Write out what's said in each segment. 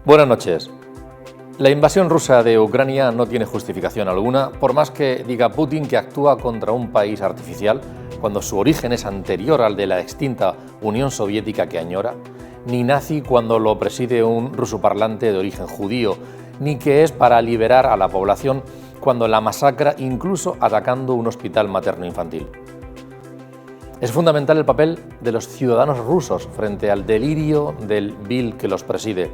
Buenas noches. La invasión rusa de Ucrania no tiene justificación alguna, por más que diga Putin que actúa contra un país artificial, cuando su origen es anterior al de la extinta Unión Soviética que añora, ni nazi cuando lo preside un rusoparlante de origen judío, ni que es para liberar a la población cuando la masacra incluso atacando un hospital materno-infantil. Es fundamental el papel de los ciudadanos rusos frente al delirio del vil que los preside,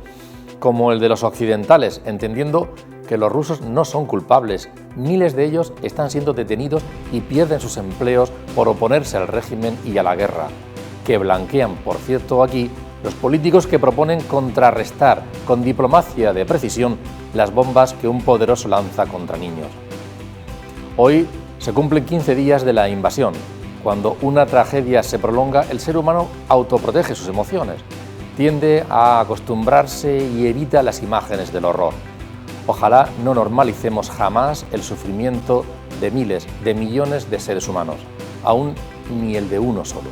como el de los occidentales, entendiendo que los rusos no son culpables. Miles de ellos están siendo detenidos y pierden sus empleos por oponerse al régimen y a la guerra, que blanquean, por cierto, aquí los políticos que proponen contrarrestar con diplomacia de precisión las bombas que un poderoso lanza contra niños. Hoy se cumplen 15 días de la invasión. Cuando una tragedia se prolonga, el ser humano autoprotege sus emociones, tiende a acostumbrarse y evita las imágenes del horror. Ojalá no normalicemos jamás el sufrimiento de miles, de millones de seres humanos, aún ni el de uno solo.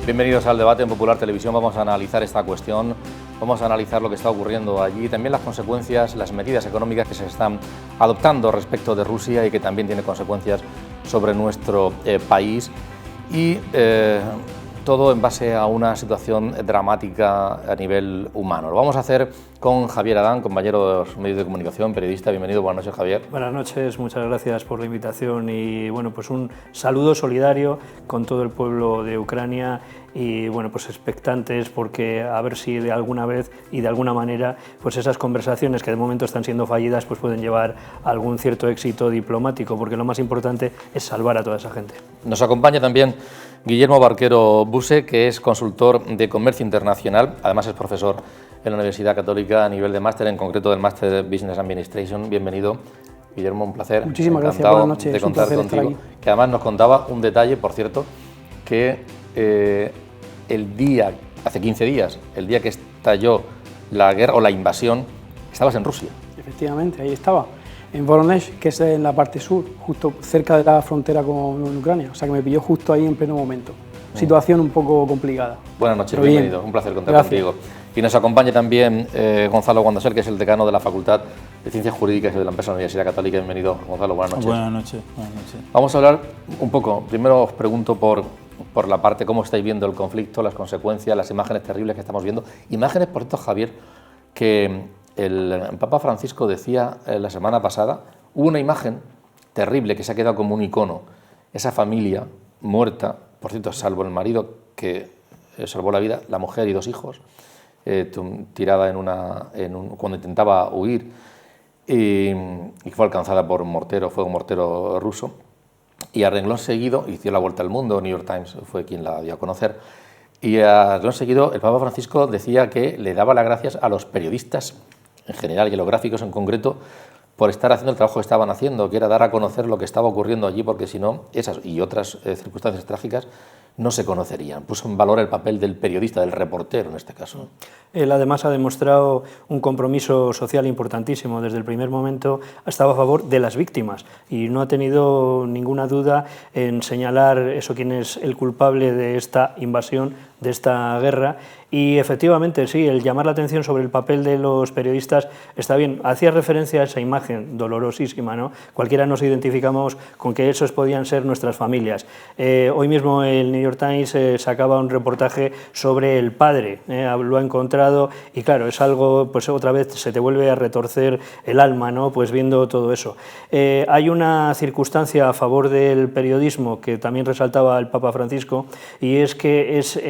Bienvenidos al debate en Popular Televisión. Vamos a analizar esta cuestión, vamos a analizar lo que está ocurriendo allí, también las consecuencias, las medidas económicas que se están adoptando respecto de Rusia y que también tiene consecuencias sobre nuestro país y todo en base a una situación dramática a nivel humano. Lo vamos a hacer con Javier Adán, compañero de los medios de comunicación, periodista. Bienvenido, buenas noches, Javier. Buenas noches, muchas gracias por la invitación y bueno, pues un saludo solidario con todo el pueblo de Ucrania y bueno, pues expectantes porque a ver si de alguna vez y de alguna manera pues esas conversaciones que de momento están siendo fallidas pues pueden llevar a algún cierto éxito diplomático, porque lo más importante es salvar a toda esa gente. Nos acompaña también Guillermo Barquero Buse, que es consultor de comercio internacional, además es profesor en la Universidad Católica a nivel de máster, en concreto del máster de Business Administration. Bienvenido, Guillermo, un placer. Muchísimas gracias, buenas noches. De contar contigo, que además nos contaba un detalle, por cierto, que el día, hace 15 días, el día que estalló la guerra o la invasión, estabas en Rusia. Efectivamente, ahí estaba, en Voronezh, que es en la parte sur, justo cerca de la frontera con Ucrania, o sea que me pilló justo ahí en pleno momento. Situación un poco complicada. Buenas noches, bienvenido, un placer contar contigo. Y nos acompaña también Gonzalo Guandasel, que es el decano de la Facultad de Ciencias Jurídicas de la empresa Universidad Católica. Bienvenido, Gonzalo, buenas noches. Buenas noches. Buenas noches. Vamos a hablar un poco, primero os pregunto por la parte, cómo estáis viendo el conflicto, las consecuencias, las imágenes terribles que estamos viendo. Imágenes, por cierto, Javier, que el Papa Francisco decía la semana pasada, hubo una imagen terrible que se ha quedado como un icono, esa familia muerta, por cierto, salvo el marido que salvó la vida, la mujer y 2 hijos, tirada cuando intentaba huir y fue alcanzada por un mortero, fue un mortero ruso, y a renglón seguido, y dio la vuelta al mundo, New York Times fue quien la dio a conocer, y a renglón seguido el Papa Francisco decía que le daba las gracias a los periodistas en general y a los gráficos en concreto por estar haciendo el trabajo que estaban haciendo, que era dar a conocer lo que estaba ocurriendo allí, porque si no, esas y otras circunstancias trágicas no se conocerían. Puso en valor el papel del periodista, del reportero en este caso. Él además ha demostrado un compromiso social importantísimo. Desde el primer momento ha estado a favor de las víctimas y no ha tenido ninguna duda en señalar eso, quién es el culpable de esta invasión, de esta guerra. Y efectivamente, sí, el llamar la atención sobre el papel de los periodistas está bien. Hacía referencia a esa imagen dolorosísima, ¿no? Cualquiera nos identificamos con que esos podían ser nuestras familias. Hoy mismo el New York Times sacaba un reportaje sobre el padre, lo ha encontrado y claro, es algo, pues otra vez se te vuelve a retorcer el alma, ¿no? Pues viendo todo eso. Hay una circunstancia a favor del periodismo que también resaltaba el Papa Francisco, y es que es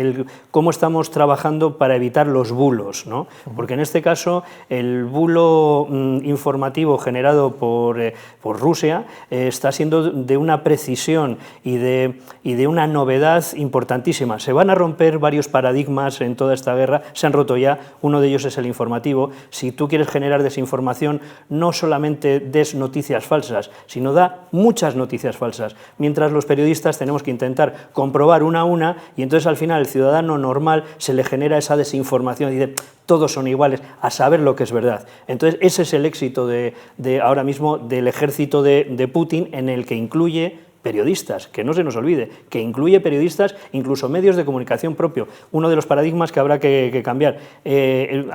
cómo estamos trabajando trabajando para evitar los bulos, ¿no? Porque en este caso el bulo informativo generado por Rusia está siendo de una precisión y de una novedad importantísima. Se van a romper varios paradigmas en toda esta guerra, se han roto ya, uno de ellos es el informativo. Si tú quieres generar desinformación, no solamente des noticias falsas, sino da muchas noticias falsas, mientras los periodistas tenemos que intentar comprobar una a una, y entonces al final el ciudadano normal se le genera esa desinformación y dice, todos son iguales, a saber lo que es verdad. Entonces ese es el éxito de ahora mismo del ejército de Putin, en el que incluye periodistas, que no se nos olvide, que incluye periodistas, incluso medios de comunicación propio. Uno de los paradigmas que habrá que cambiar.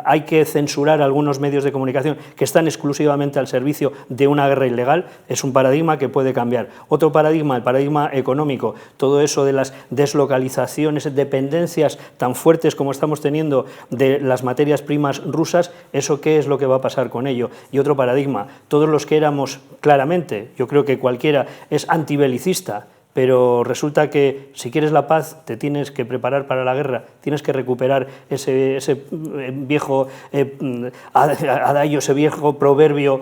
Hay que censurar algunos medios de comunicación que están exclusivamente al servicio de una guerra ilegal, es un paradigma que puede cambiar. Otro paradigma, el paradigma económico, todo eso de las deslocalizaciones, dependencias tan fuertes como estamos teniendo de las materias primas rusas, ¿eso qué es lo que va a pasar con ello? Y otro paradigma, todos los que éramos claramente, yo creo que cualquiera es antibelicista, pero resulta que si quieres la paz te tienes que preparar para la guerra, tienes que recuperar ese viejo adagio, ese viejo proverbio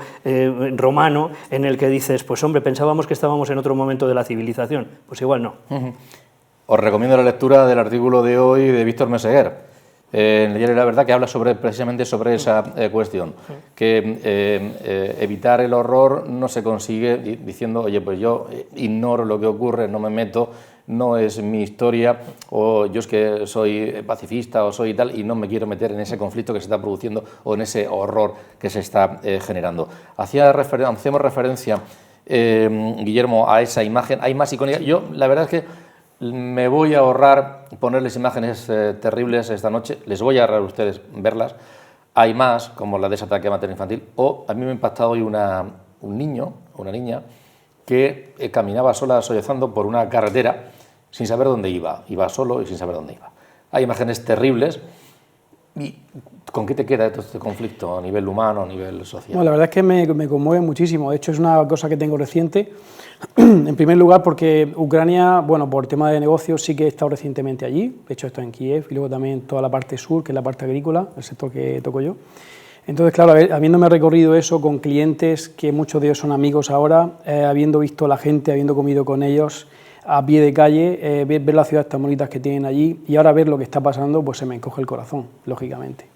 romano en el que dices, pues hombre, pensábamos que estábamos en otro momento de la civilización, pues igual no. Os recomiendo la lectura del artículo de hoy de Víctor Meseguer, en el diario La Verdad, que habla precisamente sobre esa cuestión, que evitar el horror no se consigue diciendo, oye, pues yo ignoro lo que ocurre, no me meto, no es mi historia, o yo es que soy pacifista o soy tal y no me quiero meter en ese conflicto que se está produciendo o en ese horror que se está generando. Hacemos referencia, Guillermo, a esa imagen, hay más icónica. Yo la verdad es que me voy a ahorrar ponerles imágenes terribles esta noche, les voy a ahorrar a ustedes verlas. Hay más, como la de ese ataque materno-infantil, o a mí me ha impactado hoy un niño, una niña, que caminaba sola, sollozando por una carretera sin saber dónde iba solo y sin saber dónde iba. Hay imágenes terribles. ¿Y con qué te queda todo este conflicto a nivel humano, a nivel social? Bueno, la verdad es que me conmueve muchísimo. De hecho, es una cosa que tengo reciente. En primer lugar, porque Ucrania, bueno, por tema de negocios sí que he estado recientemente allí. De hecho, estoy en Kiev y luego también toda la parte sur, que es la parte agrícola, el sector que toco yo. Entonces, claro, habiéndome recorrido eso con clientes, que muchos de ellos son amigos ahora, habiendo visto a la gente, habiendo comido con ellos a pie de calle, ver las ciudades tan bonitas que tienen allí y ahora ver lo que está pasando, pues se me encoge el corazón, lógicamente.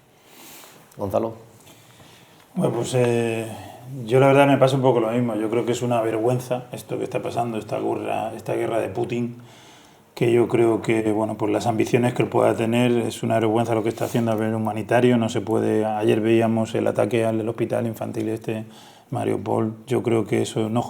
Gonzalo. Bueno, pues yo la verdad me pasa un poco lo mismo. Yo creo que es una vergüenza esto que está pasando, esta guerra de Putin, que yo creo que, bueno, por las ambiciones que él pueda tener, es una vergüenza lo que está haciendo a nivel humanitario. No se puede. Ayer veíamos el ataque al hospital infantil Mariupol. Yo creo que eso no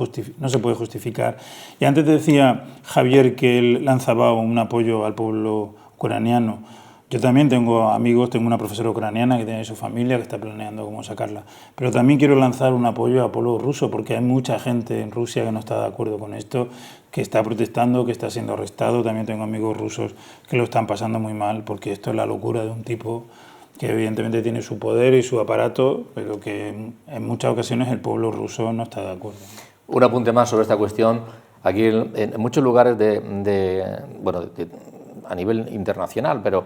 se puede justificar. Y antes decía Javier que él lanzaba un apoyo al pueblo ucraniano. Yo también tengo amigos, tengo una profesora ucraniana que tiene su familia, que está planeando cómo sacarla. Pero también quiero lanzar un apoyo al pueblo ruso, porque hay mucha gente en Rusia que no está de acuerdo con esto, que está protestando, que está siendo arrestado. También tengo amigos rusos que lo están pasando muy mal, porque esto es la locura de un tipo que evidentemente tiene su poder y su aparato, pero que en muchas ocasiones el pueblo ruso no está de acuerdo. Un apunte más sobre esta cuestión. Aquí en muchos lugares a nivel internacional, pero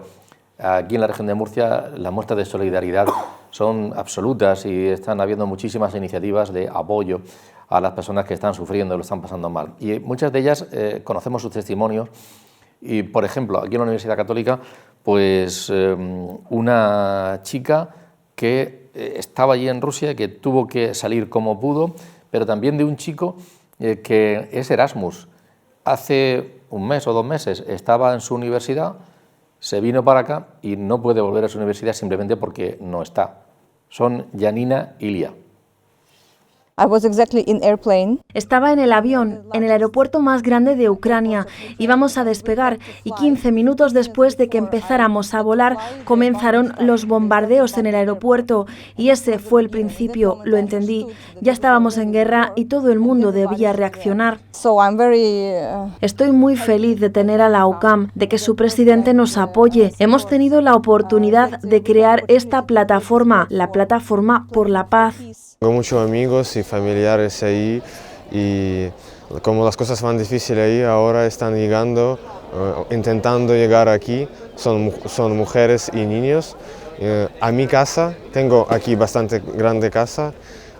aquí en la región de Murcia las muestras de solidaridad son absolutas y están habiendo muchísimas iniciativas de apoyo a las personas que están sufriendo y lo están pasando mal. Y muchas de ellas conocemos sus testimonios y, por ejemplo, aquí en la Universidad Católica, pues una chica que estaba allí en Rusia, que tuvo que salir como pudo, pero también de un chico que es Erasmus. Hace un mes o 2 meses estaba en su universidad, se vino para acá y no puede volver a su universidad simplemente porque no está. Son Janina y Ilia. Estaba en el avión, en el aeropuerto más grande de Ucrania. Íbamos a despegar y 15 minutos después de que empezáramos a volar, comenzaron los bombardeos en el aeropuerto. Y ese fue el principio, lo entendí. Ya estábamos en guerra y todo el mundo debía reaccionar. Estoy muy feliz de tener a la UCAM, de que su presidente nos apoye. Hemos tenido la oportunidad de crear esta plataforma, la plataforma por la paz. Tengo muchos amigos y familiares ahí y como las cosas van difíciles ahí, ahora están llegando, intentando llegar aquí, son mujeres y niños. A mi casa, tengo aquí bastante grande casa,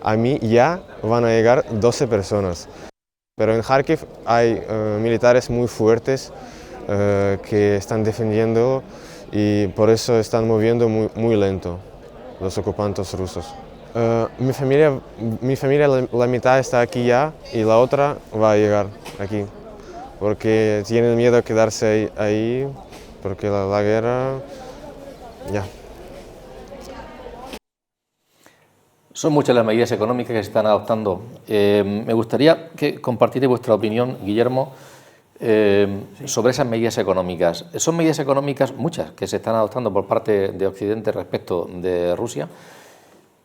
a mí ya van a llegar 12 personas. Pero en Kharkiv hay militares muy fuertes que están defendiendo y por eso están moviendo muy lento los ocupantes rusos. Mi familia la mitad está aquí ya y la otra va a llegar aquí, porque tienen miedo de quedarse ahí, porque la guerra ya. Son muchas las medidas económicas que se están adoptando. Me gustaría que compartierais vuestra opinión, Guillermo, sobre esas medidas económicas. Son medidas económicas, muchas, que se están adoptando por parte de Occidente respecto de Rusia.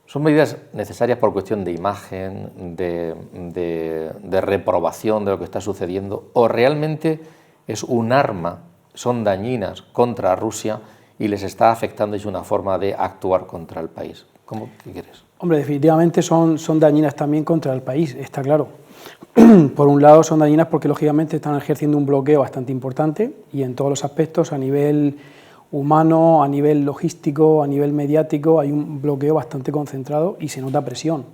¿Son medidas necesarias por cuestión de imagen, de reprobación de lo que está sucediendo? ¿O realmente es un arma, son dañinas contra Rusia y les está afectando y es una forma de actuar contra el país? ¿Qué quieres? Hombre, definitivamente son dañinas también contra el país, está claro. Por un lado son dañinas porque lógicamente están ejerciendo un bloqueo bastante importante y en todos los aspectos, a nivel humano, a nivel logístico, a nivel mediático, hay un bloqueo bastante concentrado y se nota presión.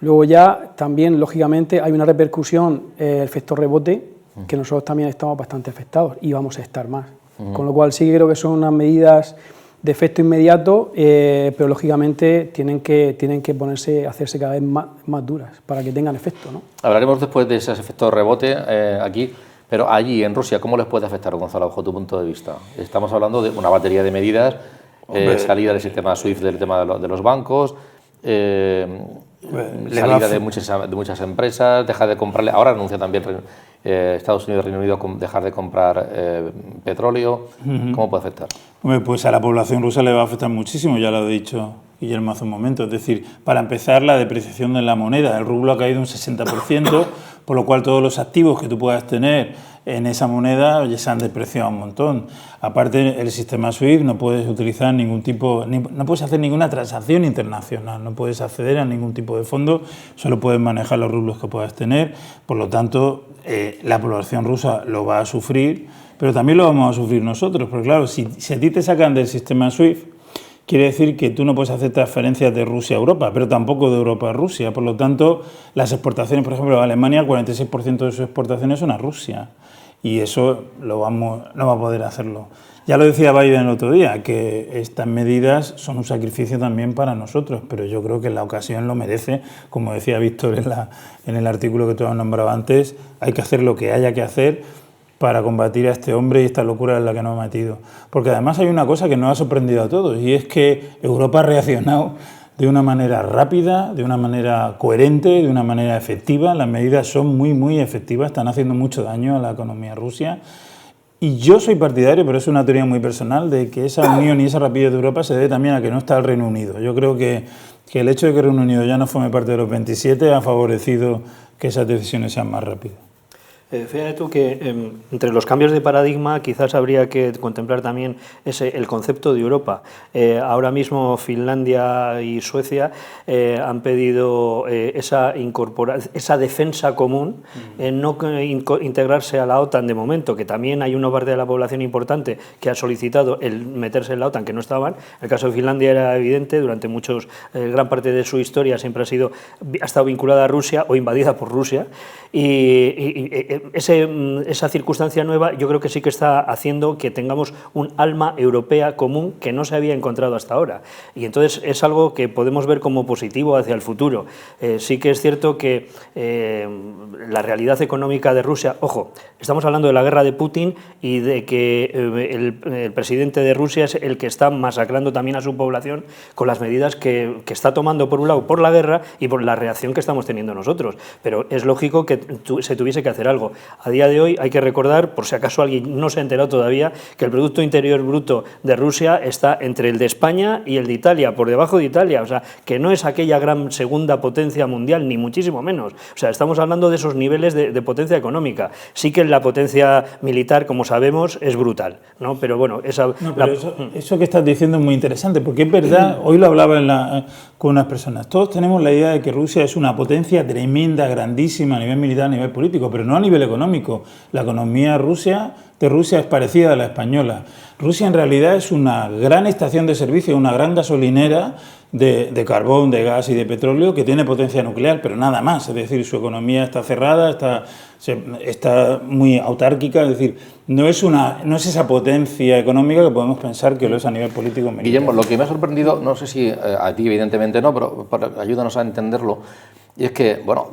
Luego ya también, lógicamente, hay una repercusión, el efecto rebote, que nosotros también estamos bastante afectados y vamos a estar más. Con lo cual sí creo que son unas medidas de efecto inmediato, pero lógicamente tienen que hacerse cada vez más duras para que tengan efecto, ¿no? Hablaremos después de ese efecto rebote aquí, pero allí en Rusia, ¿cómo les puede afectar, Gonzalo, bajo tu punto de vista? Estamos hablando de una batería de medidas, salida del sistema SWIFT del tema de los bancos, salida de muchas empresas, dejar de comprarle, ahora anuncia también Estados Unidos y Reino Unido dejar de comprar petróleo. ¿Cómo puede afectar? Hombre, pues a la población rusa le va a afectar muchísimo, ya lo ha dicho Guillermo hace un momento. Es decir, para empezar, la depreciación de la moneda. El rublo ha caído un 60%, por lo cual todos los activos que tú puedas tener en esa moneda ya se han depreciado un montón. Aparte, el sistema SWIFT no puedes utilizar no puedes hacer ninguna transacción internacional, no puedes acceder a ningún tipo de fondo, solo puedes manejar los rublos que puedas tener. Por lo tanto, la población rusa lo va a sufrir, pero también lo vamos a sufrir nosotros, porque claro, si a ti te sacan del sistema SWIFT, quiere decir que tú no puedes hacer transferencias de Rusia a Europa, pero tampoco de Europa a Rusia. Por lo tanto, las exportaciones, por ejemplo, Alemania, el 46% de sus exportaciones son a Rusia. Y eso no va a poder hacerlo. Ya lo decía Biden el otro día, que estas medidas son un sacrificio también para nosotros, pero yo creo que la ocasión lo merece. Como decía Víctor en el artículo que tú has nombrado antes, hay que hacer lo que haya que hacer para combatir a este hombre y esta locura en la que nos ha metido. Porque además hay una cosa que nos ha sorprendido a todos, y es que Europa ha reaccionado de una manera rápida, de una manera coherente, de una manera efectiva. Las medidas son muy efectivas, están haciendo mucho daño a la economía rusa. Y yo soy partidario, pero es una teoría muy personal, de que esa unión y esa rapidez de Europa se debe también a que no está el Reino Unido. Yo creo que el hecho de que el Reino Unido ya no forme parte de los 27 ha favorecido que esas decisiones sean más rápidas. Fíjate tú que entre los cambios de paradigma quizás habría que contemplar también el concepto de Europa. Ahora mismo Finlandia y Suecia han pedido esa defensa común, no integrarse a la OTAN de momento, que también hay una parte de la población importante que ha solicitado el meterse en la OTAN, que no estaban. El caso de Finlandia era evidente, durante gran parte de su historia siempre ha estado vinculada a Rusia o invadida por Rusia, y esa circunstancia nueva yo creo que sí que está haciendo que tengamos un alma europea común que no se había encontrado hasta ahora, y entonces es algo que podemos ver como positivo hacia el futuro. Sí que es cierto que la realidad económica de Rusia, ojo, estamos hablando de la guerra de Putin y de que el presidente de Rusia es el que está masacrando también a su población con las medidas que está tomando, por un lado por la guerra y por la reacción que estamos teniendo nosotros, pero es lógico que se tuviese que hacer algo. luego, a día de hoy hay que recordar, por si acaso alguien no se ha enterado todavía, que el Producto Interior Bruto de Rusia está entre el de España y el de Italia, por debajo de Italia, o sea, que no es aquella gran segunda potencia mundial, ni muchísimo menos. O sea, estamos hablando de esos niveles de potencia económica. Sí que la potencia militar, como sabemos, es brutal, ¿no? Pero bueno, eso que estás diciendo es muy interesante, porque es verdad, hoy lo hablaba con unas personas, todos tenemos la idea de que Rusia es una potencia tremenda, grandísima a nivel militar, a nivel político, pero no a nivel económico. La economía de Rusia es parecida a la española. Rusia en realidad es una gran estación de servicio, una gran gasolinera de carbón, de gas y de petróleo que tiene potencia nuclear, pero nada más. Es decir, su economía está cerrada, está muy autárquica, es decir, no es esa potencia económica que podemos pensar que lo es a nivel político. Guillermo, lo que me ha sorprendido, no sé si a ti evidentemente no, pero ayúdanos a entenderlo, y es que, bueno,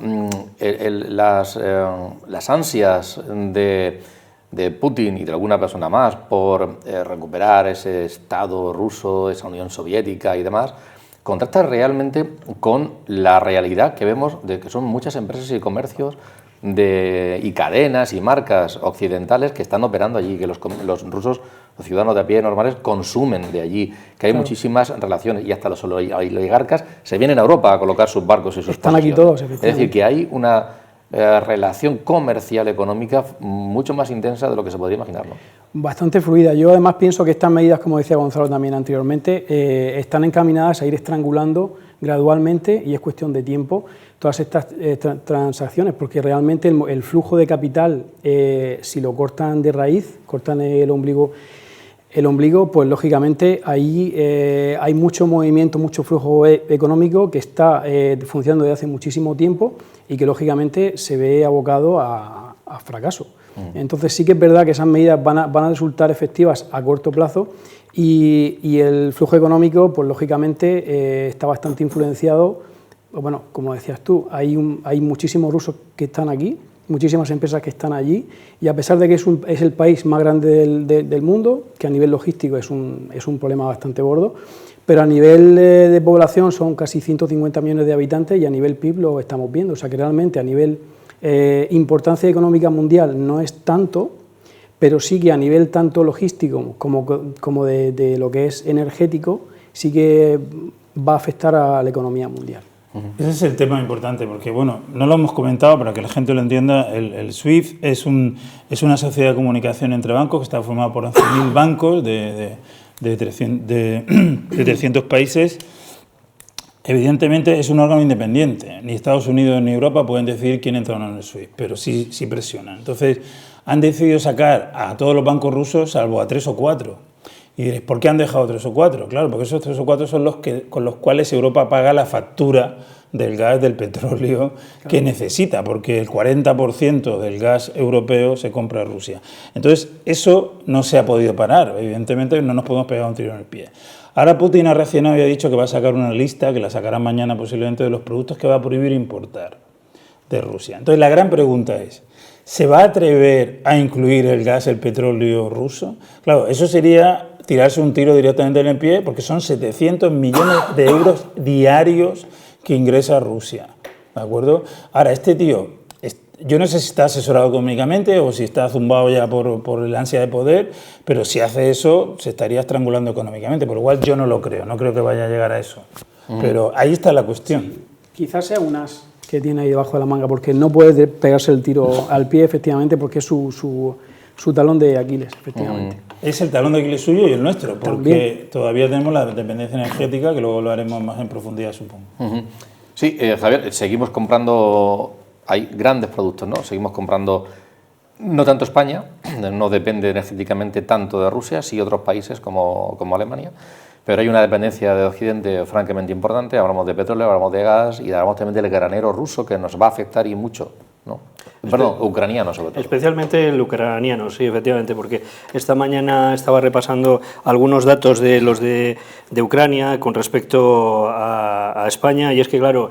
las ansias de Putin y de alguna persona más por recuperar ese Estado ruso, esa Unión Soviética y demás, contrasta realmente con la realidad que vemos de que son muchas empresas y comercios y cadenas y marcas occidentales que están operando allí, que los rusos, los ciudadanos de a pie normales, consumen de allí, que hay muchísimas relaciones, y hasta los oligarcas se vienen a Europa a colocar sus barcos y sus Están aquí todos, efectivamente. Es decir, que hay una relación comercial económica mucho más intensa de lo que se podría imaginar, ¿no? Bastante fluida. Yo además pienso que estas medidas, como decía Gonzalo también anteriormente, están encaminadas a ir estrangulando gradualmente, y es cuestión de tiempo, todas estas transacciones, porque realmente el flujo de capital, si lo cortan de raíz, cortan el ombligo, pues lógicamente ahí hay mucho movimiento, mucho flujo económico que está funcionando desde hace muchísimo tiempo y que lógicamente se ve abocado a fracaso. Entonces sí que es verdad que esas medidas van a resultar efectivas a corto plazo, y el flujo económico, pues lógicamente está bastante influenciado. Bueno, como decías tú, hay muchísimos rusos que están aquí, muchísimas empresas que están allí, y a pesar de que es el país más grande del mundo, que a nivel logístico es un problema bastante gordo, pero a nivel de población son casi 150 millones de habitantes, y a nivel PIB lo estamos viendo. O sea que realmente a nivel importancia económica mundial no es tanto, pero sí que a nivel tanto logístico como de lo que es energético, sí que va a afectar a la economía mundial. Ese es el tema importante, porque bueno, no lo hemos comentado para que la gente lo entienda. El SWIFT es una sociedad de comunicación entre bancos que está formada por 11.000 bancos de 300 países. Evidentemente es un órgano independiente, ni Estados Unidos ni Europa pueden decidir quién entra o no en el SWIFT, pero sí presionan. Entonces han decidido sacar a todos los bancos rusos, salvo a 3 o 4. Y diréis, ¿por qué han dejado 3 o 4? Claro, porque esos 3 o 4 son con los cuales Europa paga la factura del gas, del petróleo que necesita, porque el 40% del gas europeo se compra en Rusia. Entonces, eso no se ha podido parar. Evidentemente, no nos podemos pegar un tiro en el pie. Ahora Putin ha reaccionado y ha dicho que va a sacar una lista, que la sacará mañana posiblemente, de los productos que va a prohibir importar de Rusia. Entonces, la gran pregunta es, ¿se va a atrever a incluir el gas, el petróleo ruso? Claro, eso sería tirarse un tiro directamente en el pie, porque son 700 millones de euros diarios que ingresa Rusia, ¿de acuerdo? Ahora, este tío, yo no sé si está asesorado económicamente o si está zumbado ya por el ansia de poder, pero si hace eso, se estaría estrangulando económicamente, por lo cual yo no creo que vaya a llegar a eso. Pero ahí está la cuestión. Sí, quizás sea un as que tiene ahí debajo de la manga, porque no puede pegarse el tiro al pie, efectivamente, porque es su talón de Aquiles, efectivamente. Es el talón de Aquiles suyo y el nuestro, porque todavía tenemos la dependencia energética, que luego lo haremos más en profundidad, supongo. Sí, Javier, seguimos comprando, hay grandes productos, ¿no? Seguimos comprando, no tanto España, no depende energéticamente tanto de Rusia, sí otros países como Alemania, pero hay una dependencia de Occidente francamente importante. Hablamos de petróleo, hablamos de gas y hablamos también del granero ruso, que nos va a afectar y mucho, ¿no? Perdón, ucraniano sobre todo. Especialmente el ucraniano, sí, efectivamente, porque esta mañana estaba repasando algunos datos de los de Ucrania con respecto a España, y es que, claro,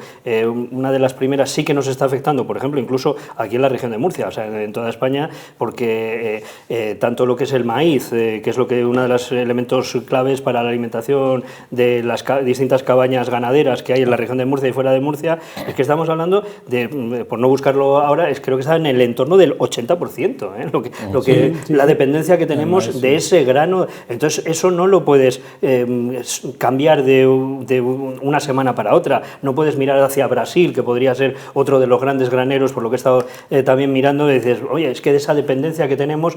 una de las primeras sí que nos está afectando, por ejemplo, incluso aquí en la región de Murcia, o sea, en toda España, porque tanto lo que es el maíz, que es uno de los elementos claves para la alimentación de las distintas cabañas ganaderas que hay en la región de Murcia y fuera de Murcia, es que estamos hablando de, por no buscarlo ahora, es creo que está en el entorno del 80%, la dependencia que tenemos de ese grano. Entonces, eso no lo puedes cambiar de una semana para otra. No puedes mirar hacia Brasil, que podría ser otro de los grandes graneros, por lo que he estado también mirando, y dices, oye, es que de esa dependencia que tenemos,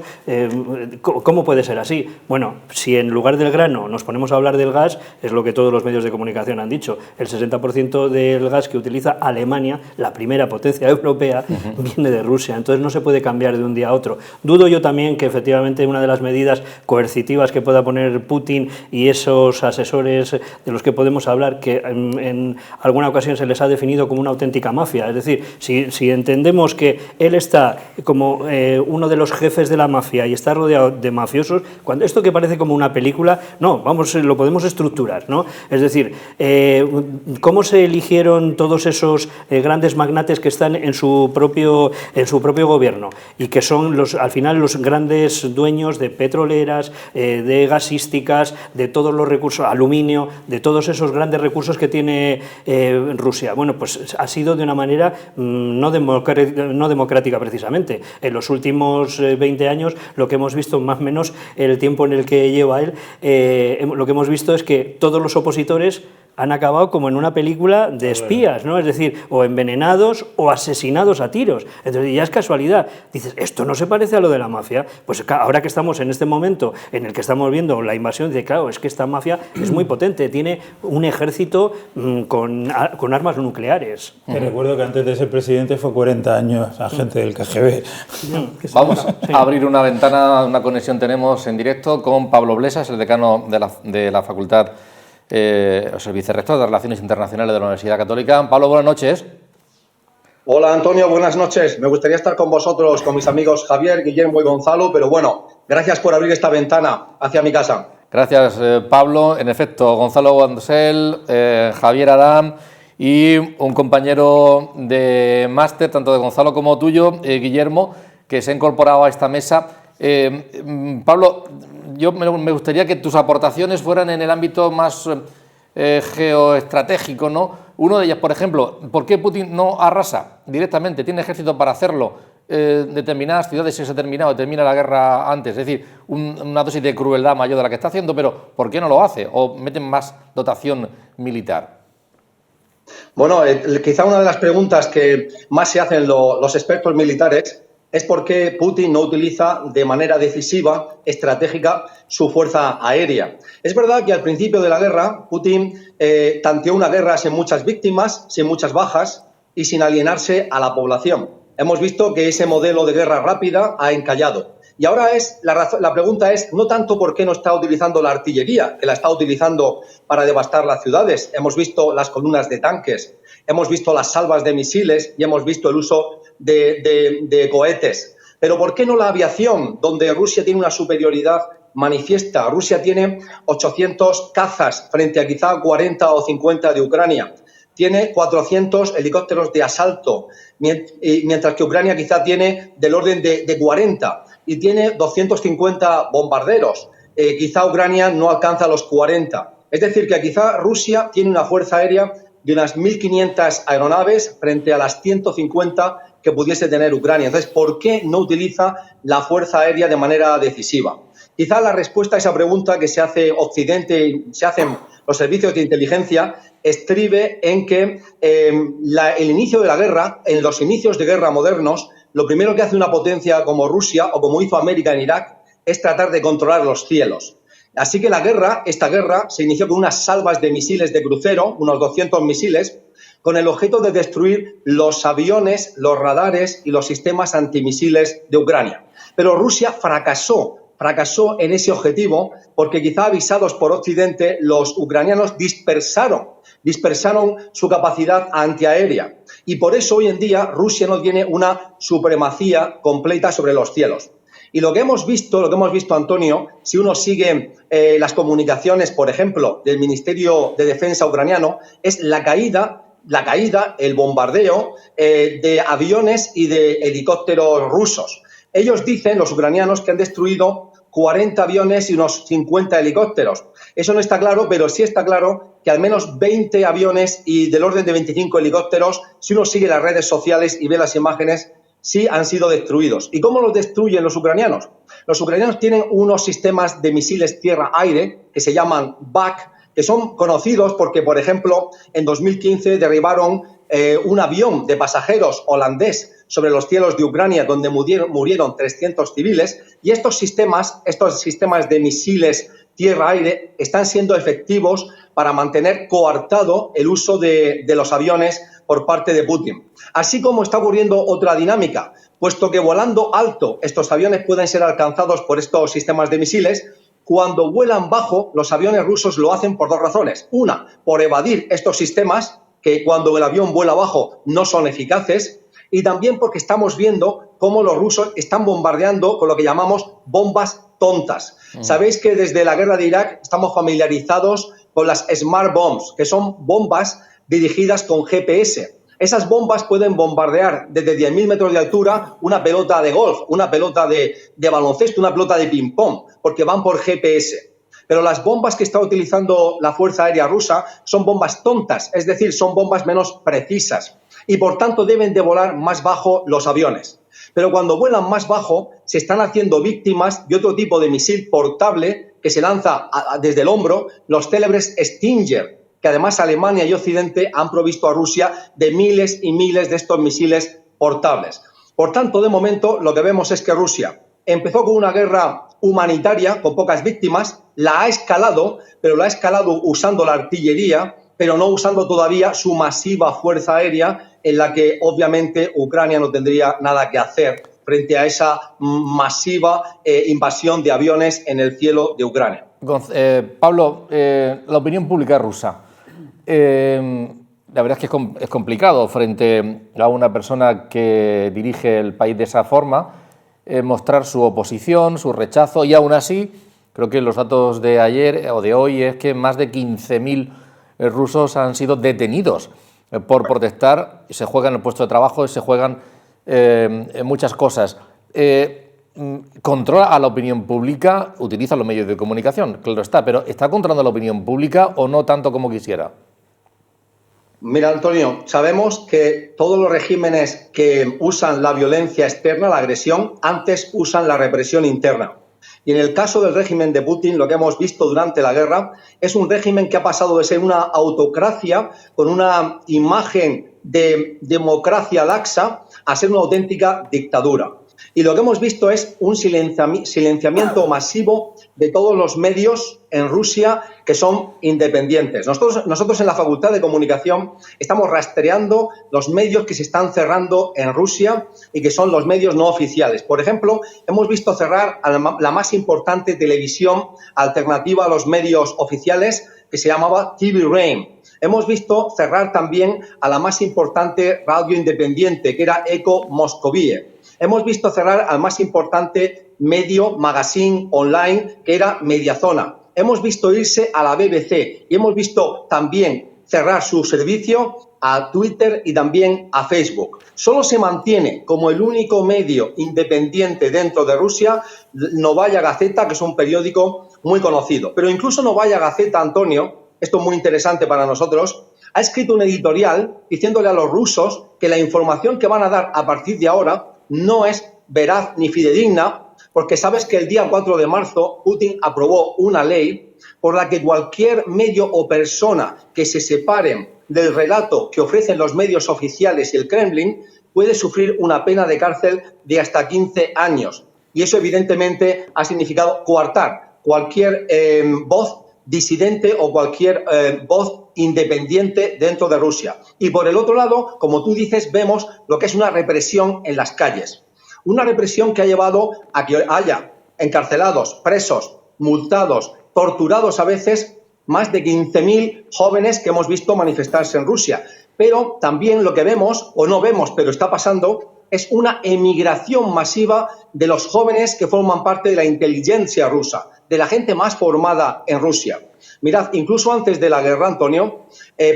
¿cómo puede ser así? Bueno, si en lugar del grano nos ponemos a hablar del gas, es lo que todos los medios de comunicación han dicho. El 60% del gas que utiliza Alemania, la primera potencia europea, viene de Rusia. Entonces no se puede cambiar de un día a otro. Dudo yo también que efectivamente una de las medidas coercitivas que pueda poner Putin y esos asesores de los que podemos hablar, que en alguna ocasión se les ha definido como una auténtica mafia. Es decir, si entendemos que él está como uno de los jefes de la mafia y está rodeado de mafiosos, cuando esto que parece como una película, no, vamos, lo podemos estructurar, ¿no? Es decir, ¿cómo se eligieron todos esos grandes magnates que están en su propio gobierno y que son al final los grandes dueños de petroleras, de gasísticas, de todos los recursos, aluminio, de todos esos grandes recursos que tiene Rusia? Bueno, pues ha sido de una manera no democrática precisamente. En los últimos 20 años lo que hemos visto, más o menos el tiempo en el que lleva él, lo que hemos visto es que todos los opositores han acabado como en una película de espías, ¿no? Es decir, o envenenados o asesinados a tiros. Entonces ya es casualidad. Dices, esto no se parece a lo de la mafia. Pues ahora que estamos en este momento en el que estamos viendo la invasión, dice, claro, es que esta mafia es muy potente, tiene un ejército con armas nucleares. Te recuerdo que antes de ser presidente fue 40 años agente del KGB. Vamos a abrir una ventana, una conexión tenemos en directo con Pablo Blesas, el decano de la Facultad, el vicerrector de Relaciones Internacionales de la Universidad Católica. Pablo, buenas noches. Hola Antonio, buenas noches. Me gustaría estar con vosotros, con mis amigos Javier, Guillermo y Gonzalo, pero bueno, gracias por abrir esta ventana hacia mi casa. Gracias, Pablo. En efecto, Gonzalo Guandosel, Javier Adán y un compañero de máster, tanto de Gonzalo como tuyo, Guillermo, que se ha incorporado a esta mesa. Pablo, yo me gustaría que tus aportaciones fueran en el ámbito más geoestratégico, ¿no? Uno de ellas, por ejemplo, ¿por qué Putin no arrasa directamente? ¿Tiene ejército para hacerlo? Determinadas ciudades si se ha terminado, termina la guerra antes, es decir, una dosis de crueldad mayor de la que está haciendo, pero ¿por qué no lo hace? ¿O meten más dotación militar? Bueno, quizá una de las preguntas que más se hacen los expertos militares es por qué Putin no utiliza de manera decisiva, estratégica, su fuerza aérea. Es verdad que al principio de la guerra, Putin tanteó una guerra sin muchas víctimas, sin muchas bajas y sin alienarse a la población. Hemos visto que ese modelo de guerra rápida ha encallado. Y ahora la pregunta es no tanto por qué no está utilizando la artillería, que la está utilizando para devastar las ciudades. Hemos visto las columnas de tanques, hemos visto las salvas de misiles y hemos visto el uso de cohetes. Pero ¿por qué no la aviación, donde Rusia tiene una superioridad manifiesta? Rusia tiene 800 cazas frente a quizá 40 o 50 de Ucrania. Tiene 400 helicópteros de asalto, mientras que Ucrania quizá tiene del orden de 40 y tiene 250 bombarderos. Quizá Ucrania no alcanza los 40. Es decir, que quizá Rusia tiene una fuerza aérea de unas 1.500 aeronaves frente a las 150 que pudiese tener Ucrania. Entonces, ¿por qué no utiliza la fuerza aérea de manera decisiva? Quizá la respuesta a esa pregunta que se hace Occidente y se hacen los servicios de inteligencia estribe en que el inicio de la guerra, en los inicios de guerra modernos, lo primero que hace una potencia como Rusia o como hizo América en Irak es tratar de controlar los cielos. Así que esta guerra se inició con unas salvas de misiles de crucero, unos 200 misiles, con el objeto de destruir los aviones, los radares y los sistemas antimisiles de Ucrania. Pero Rusia fracasó en ese objetivo porque quizá avisados por Occidente, los ucranianos dispersaron su capacidad antiaérea. Y por eso hoy en día Rusia no tiene una supremacía completa sobre los cielos. Y lo que hemos visto, Antonio, si uno sigue las comunicaciones, por ejemplo, del Ministerio de Defensa ucraniano, es la caída, el bombardeo de aviones y de helicópteros rusos. Ellos dicen, los ucranianos, que han destruido 40 aviones y unos 50 helicópteros. Eso no está claro, pero sí está claro que al menos 20 aviones y del orden de 25 helicópteros, si uno sigue las redes sociales y ve las imágenes, sí han sido destruidos. ¿Y cómo los destruyen los ucranianos? Los ucranianos tienen unos sistemas de misiles tierra-aire que se llaman BAK, que son conocidos porque, por ejemplo, en 2015 derribaron un avión de pasajeros holandés sobre los cielos de Ucrania, donde murieron 300 civiles, y estos sistemas de misiles tierra-aire están siendo efectivos para mantener coartado el uso de los aviones por parte de Putin. Así como está ocurriendo otra dinámica, puesto que volando alto estos aviones pueden ser alcanzados por estos sistemas de misiles. Cuando vuelan bajo, los aviones rusos lo hacen por dos razones. Una, por evadir estos sistemas, que cuando el avión vuela bajo no son eficaces, y también porque estamos viendo cómo los rusos están bombardeando con lo que llamamos bombas tontas. Sabéis que desde la guerra de Irak estamos familiarizados con las Smart Bombs, que son bombas dirigidas con GPS. Esas bombas pueden bombardear desde 10.000 metros de altura una pelota de golf, una pelota de baloncesto, una pelota de ping-pong, porque van por GPS. Pero las bombas que está utilizando la Fuerza Aérea Rusa son bombas tontas, es decir, son bombas menos precisas y por tanto deben de volar más bajo los aviones. Pero cuando vuelan más bajo se están haciendo víctimas de otro tipo de misil portable que se lanza desde el hombro, los célebres Stinger, que además Alemania y Occidente han provisto a Rusia de miles y miles de estos misiles portables. Por tanto, de momento, lo que vemos es que Rusia empezó con una guerra humanitaria con pocas víctimas, la ha escalado, pero la ha escalado usando la artillería, pero no usando todavía su masiva fuerza aérea, en la que obviamente Ucrania no tendría nada que hacer frente a esa masiva invasión de aviones en el cielo de Ucrania. Pablo, la opinión pública rusa. La verdad es que es complicado frente a una persona que dirige el país de esa forma mostrar su oposición, su rechazo, y aún así creo que los datos de ayer o de hoy es que más de 15.000 rusos han sido detenidos por protestar. Se juegan el puesto de trabajo, se juegan muchas cosas. ¿Controla a la opinión pública? Utiliza los medios de comunicación, claro está, pero ¿está controlando a la opinión pública o no tanto como quisiera? Mira, Antonio, sabemos que todos los regímenes que usan la violencia externa, la agresión, antes usan la represión interna. Y en el caso del régimen de Putin, lo que hemos visto durante la guerra es un régimen que ha pasado de ser una autocracia con una imagen de democracia laxa a ser una auténtica dictadura. Y lo que hemos visto es un silenciamiento masivo de todos los medios en Rusia que son independientes. Nosotros en la Facultad de Comunicación estamos rastreando los medios que se están cerrando en Rusia y que son los medios no oficiales. Por ejemplo, hemos visto cerrar a la más importante televisión alternativa a los medios oficiales, que se llamaba TV Rain. Hemos visto cerrar también a la más importante radio independiente, que era Eco Moscovie. Hemos visto cerrar al más importante medio, magazine online, que era Mediazona. Hemos visto irse a la BBC y hemos visto también cerrar su servicio a Twitter y también a Facebook. Solo se mantiene como el único medio independiente dentro de Rusia Novaya Gazeta, que es un periódico muy conocido. Pero incluso Novaya Gazeta, Antonio, esto es muy interesante para nosotros, ha escrito un editorial diciéndole a los rusos que la información que van a dar a partir de ahora no es veraz ni fidedigna, porque sabes que el día 4 de marzo Putin aprobó una ley por la que cualquier medio o persona que se separen del relato que ofrecen los medios oficiales y el Kremlin puede sufrir una pena de cárcel de hasta 15 años. Y eso evidentemente ha significado coartar cualquier voz disidente o cualquier voz independiente dentro de Rusia. Y por el otro lado, como tú dices, vemos lo que es una represión en las calles. Una represión que ha llevado a que haya encarcelados, presos, multados, torturados a veces, más de 15.000 jóvenes que hemos visto manifestarse en Rusia. Pero también lo que vemos, o no vemos, pero está pasando, es una emigración masiva de los jóvenes que forman parte de la inteligencia rusa, de la gente más formada en Rusia. Mirad, incluso antes de la guerra, Antonio,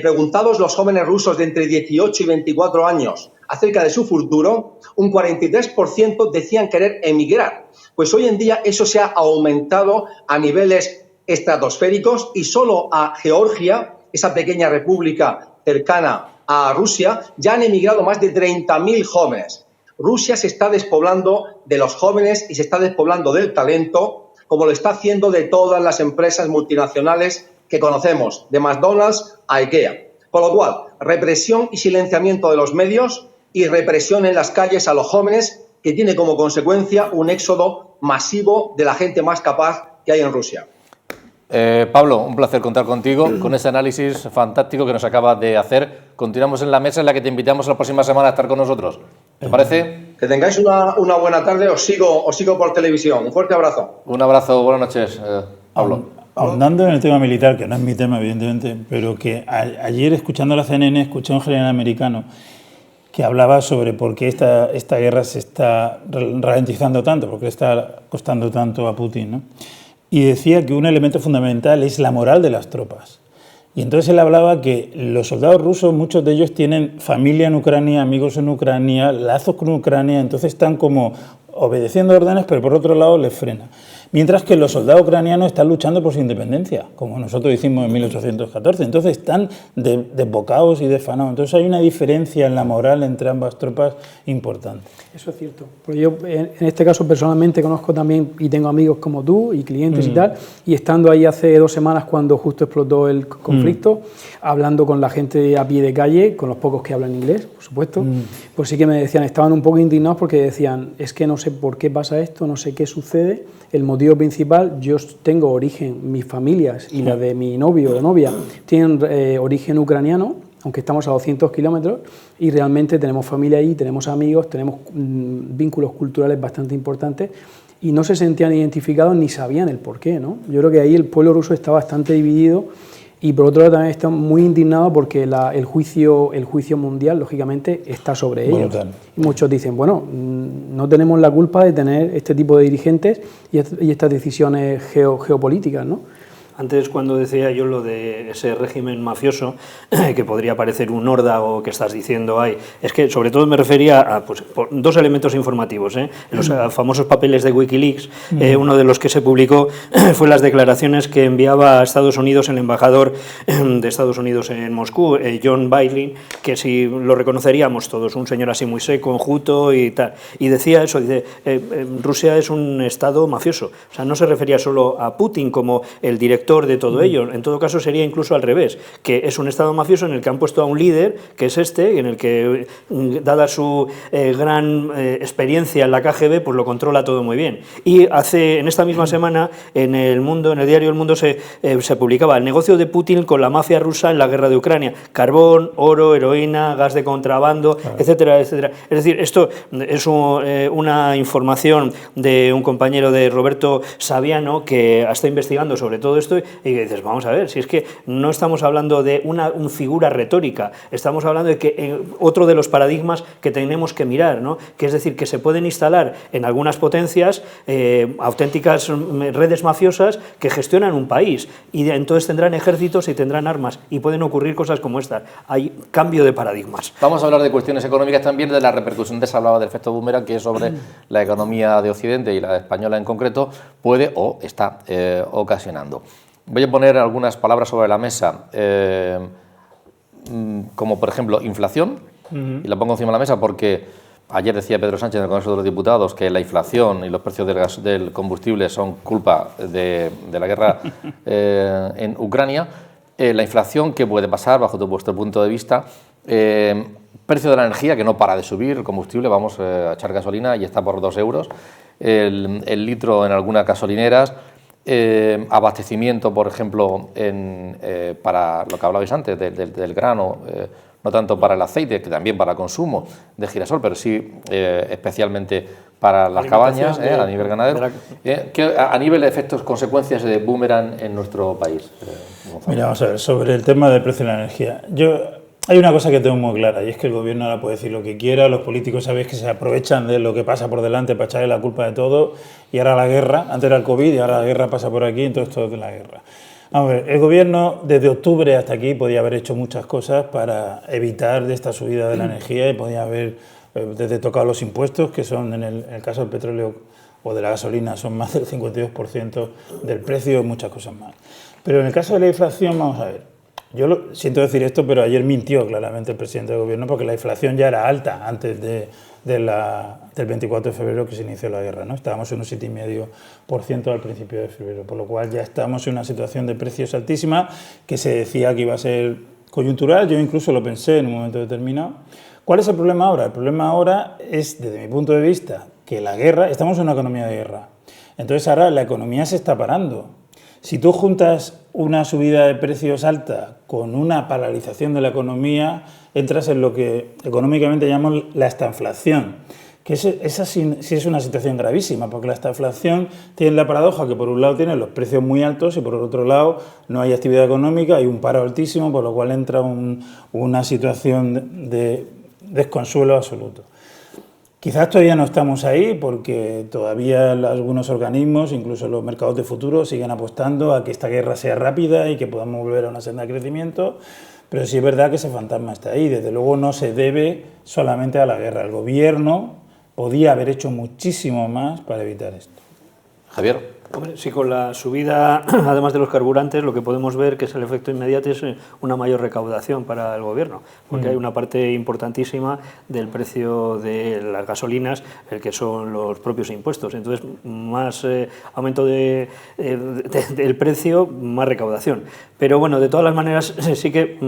preguntados los jóvenes rusos de entre 18 y 24 años acerca de su futuro, un 43% decían querer emigrar. Pues hoy en día eso se ha aumentado a niveles estratosféricos y solo a Georgia, esa pequeña república cercana a Rusia, ya han emigrado más de 30.000 jóvenes. Rusia se está despoblando de los jóvenes y se está despoblando del talento, como lo está haciendo de todas las empresas multinacionales que conocemos, de McDonald's a IKEA. Por lo cual, represión y silenciamiento de los medios y represión en las calles a los jóvenes, que tiene como consecuencia un éxodo masivo de la gente más capaz que hay en Rusia. Pablo, un placer contar contigo con ese análisis fantástico que nos acabas de hacer. Continuamos en la mesa en la que te invitamos la próxima semana a estar con nosotros. ¿Te parece? Que tengáis una buena tarde, os sigo por televisión. Un fuerte abrazo. Un abrazo, buenas noches, Pablo. Ahondando en el tema militar, que no es mi tema, evidentemente, pero que ayer, escuchando la CNN, escuché a un general americano que hablaba sobre por qué esta guerra se está ralentizando tanto, por qué está costando tanto a Putin, ¿no? Y decía que un elemento fundamental es la moral de las tropas. Y entonces él hablaba que los soldados rusos, muchos de ellos tienen familia en Ucrania, amigos en Ucrania, lazos con Ucrania, entonces están como obedeciendo órdenes, pero por otro lado les frena. Mientras que los soldados ucranianos están luchando por su independencia, como nosotros hicimos en 1814. Entonces están desbocados y desfanados. Entonces hay una diferencia en la moral entre ambas tropas importante. Eso es cierto. Porque yo en este caso personalmente conozco también y tengo amigos como tú y clientes y tal, y estando ahí hace 2 semanas cuando justo explotó el conflicto, hablando con la gente a pie de calle, con los pocos que hablan inglés, por supuesto, pues sí que me decían, estaban un poco indignados porque decían, es que no sé por qué pasa esto, no sé qué sucede. El motivo principal, yo tengo origen, mis familias y la de mi novio o novia tienen origen ucraniano, aunque estamos a 200 kilómetros, y realmente tenemos familia ahí, tenemos amigos, tenemos vínculos culturales bastante importantes, y no se sentían identificados ni sabían el porqué, ¿no? Yo creo que ahí el pueblo ruso está bastante dividido, y por otro lado también está muy indignado porque el juicio mundial, lógicamente, está sobre ellos. Brutal. Y muchos dicen, bueno, no tenemos la culpa de tener este tipo de dirigentes y estas decisiones geopolíticas, ¿no? Antes, cuando decía yo lo de ese régimen mafioso, que podría parecer un órdago que estás diciendo ahí, es que sobre todo me refería a por 2 elementos informativos. En los famosos papeles de Wikileaks, uno de los que se publicó fue las declaraciones que enviaba a Estados Unidos el embajador de Estados Unidos en Moscú, John Bailey, que si lo reconoceríamos todos, un señor así muy seco, enjuto y tal. Y decía eso, dice, Rusia es un estado mafioso. O sea, no se refería solo a Putin como el director de todo ello. En todo caso sería incluso al revés, que es un estado mafioso en el que han puesto a un líder, que es en el que, dada su gran experiencia en la KGB, pues lo controla todo muy bien. Y en esta misma semana, en el diario El Mundo, se publicaba el negocio de Putin con la mafia rusa en la guerra de Ucrania. Carbón, oro, heroína, gas de contrabando, etcétera, etcétera. Es decir, esto es una información de un compañero de Roberto Saviano, que está investigando sobre todo esto, y dices, vamos a ver, si es que no estamos hablando de una figura retórica, estamos hablando de que otro de los paradigmas que tenemos que mirar, ¿no? Que es decir, que se pueden instalar en algunas potencias auténticas redes mafiosas que gestionan un país, y entonces tendrán ejércitos y tendrán armas, y pueden ocurrir cosas como esta. Hay cambio de paradigmas. Vamos a hablar de cuestiones económicas también, de la repercusión. Antes hablaba del efecto boomerang, que es sobre la economía de Occidente y la española en concreto, puede o está ocasionando. Voy a poner algunas palabras sobre la mesa, como por ejemplo inflación, y la pongo encima de la mesa porque ayer decía Pedro Sánchez en el Congreso de los Diputados que la inflación y los precios del combustible son culpa de la guerra en Ucrania. La inflación, ¿qué puede pasar bajo vuestro punto de vista? Precio de la energía, que no para de subir, el combustible, vamos a echar gasolina y está por 2 euros, el litro en algunas gasolineras. Abastecimiento, por ejemplo, para lo que hablabais antes del grano, no tanto para el aceite, que también para consumo de girasol, pero sí especialmente para las cabañas, a nivel ganadero. A nivel de efectos, consecuencias de boomerang en nuestro país. Mira, vamos a ver, sobre el tema del precio de la energía. Hay una cosa que tengo muy clara, y es que el gobierno ahora puede decir lo que quiera, los políticos sabéis que se aprovechan de lo que pasa por delante para echarle la culpa de todo, y ahora la guerra, antes era el COVID y ahora la guerra pasa por aquí, entonces todo es de la guerra. Vamos a ver, el gobierno desde octubre hasta aquí podía haber hecho muchas cosas para evitar de esta subida de la energía, y podía haber desde tocado los impuestos, que son en el caso del petróleo o de la gasolina, son más del 52% del precio y muchas cosas más. Pero en el caso de la inflación, vamos a ver, Siento decir esto, pero ayer mintió claramente el presidente del gobierno porque la inflación ya era alta antes del 24 de febrero que se inició la guerra, ¿no? Estábamos en un 7,5% al principio de febrero, por lo cual ya estamos en una situación de precios altísima que se decía que iba a ser coyuntural. Yo incluso lo pensé en un momento determinado. ¿Cuál es el problema ahora? El problema ahora es, desde mi punto de vista, que la guerra, estamos en una economía de guerra, entonces ahora la economía se está parando. Si tú juntas una subida de precios alta con una paralización de la economía, entras en lo que económicamente llamamos la estanflación, que esa sí es una situación gravísima, porque la estanflación tiene la paradoja que por un lado tiene los precios muy altos y por otro lado no hay actividad económica, hay un paro altísimo, por lo cual entra una situación de desconsuelo absoluto. Quizás todavía no estamos ahí porque todavía algunos organismos, incluso los mercados de futuro, siguen apostando a que esta guerra sea rápida y que podamos volver a una senda de crecimiento, pero sí es verdad que ese fantasma está ahí. Desde luego no se debe solamente a la guerra. El gobierno podía haber hecho muchísimo más para evitar esto. Javier. Hombre, sí, con la subida, además de los carburantes, lo que podemos ver que es el efecto inmediato es una mayor recaudación para el gobierno, porque hay una parte importantísima del precio de las gasolinas, el que son los propios impuestos. Entonces, más aumento del precio, más recaudación. Pero bueno, de todas las maneras, sí que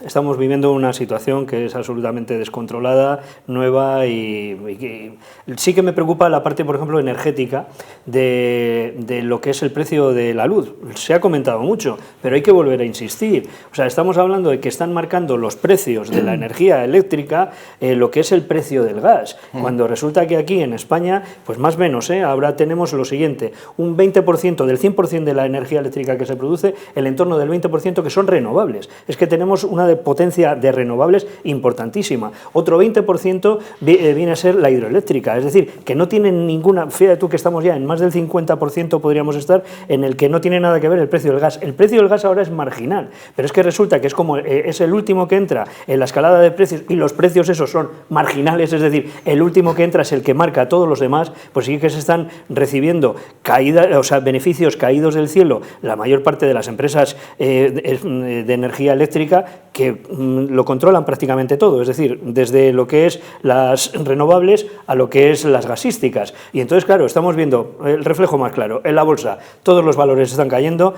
estamos viviendo una situación que es absolutamente descontrolada, nueva y sí que me preocupa la parte, por ejemplo, energética de lo que es el precio de la luz. Se ha comentado mucho, pero hay que volver a insistir. O sea, estamos hablando de que están marcando los precios de la energía eléctrica lo que es el precio del gas, cuando resulta que aquí en España, pues más o menos, ahora tenemos lo siguiente, un 20% del 100% de la energía eléctrica que se produce, el entorno del 20% que son renovables. Es que tenemos una potencia de renovables importantísima. Otro 20% viene a ser la hidroeléctrica, es decir, que no tienen ninguna, fíjate tú que estamos ya en más del 50% podríamos estar, en el que no tiene nada que ver el precio del gas. El precio del gas ahora es marginal, pero es que resulta que es como es el último que entra en la escalada de precios y los precios esos son marginales, es decir, el último que entra es el que marca a todos los demás, pues sí que se están recibiendo caídas, o sea, beneficios caídos del cielo, la mayor parte de las empresas de energía eléctrica que lo controlan prácticamente todo, es decir, desde lo que es las renovables a lo que es las gasísticas. Y entonces, claro, estamos viendo el reflejo más claro. En la bolsa todos los valores están cayendo.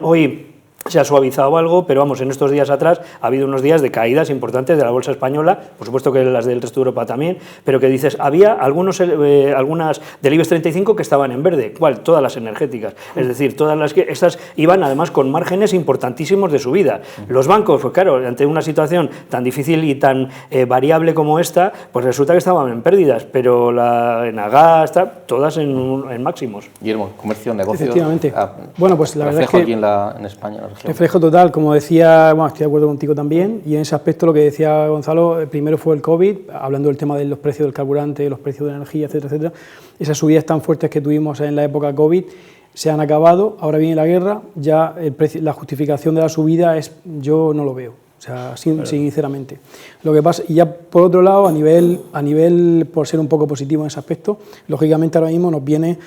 Hoy se ha suavizado algo, pero vamos, en estos días atrás ha habido unos días de caídas importantes de la bolsa española, por supuesto que las del resto de Europa también, pero que dices, había algunas del IBEX 35 que estaban en verde. ¿Cuál? Todas las energéticas. Es decir, todas las que estas iban además con márgenes importantísimos de subida. Los bancos, pues claro, ante una situación tan difícil y tan variable como esta, pues resulta que estaban en pérdidas, pero en Agas, todas en máximos. Guillermo, comercio, negocio. Efectivamente. Bueno, pues la verdad es que aquí en España. Reflejo total, como decía, bueno, estoy de acuerdo contigo también, y en ese aspecto lo que decía Gonzalo, primero fue el COVID, hablando del tema de los precios del carburante, los precios de la energía, etcétera, etcétera. Esas subidas tan fuertes que tuvimos en la época COVID se han acabado, ahora viene la guerra, ya la justificación de la subida yo no lo veo. O sea, sinceramente. Lo que pasa, y ya por otro lado, a nivel, por ser un poco positivo en ese aspecto, lógicamente ahora mismo nos viene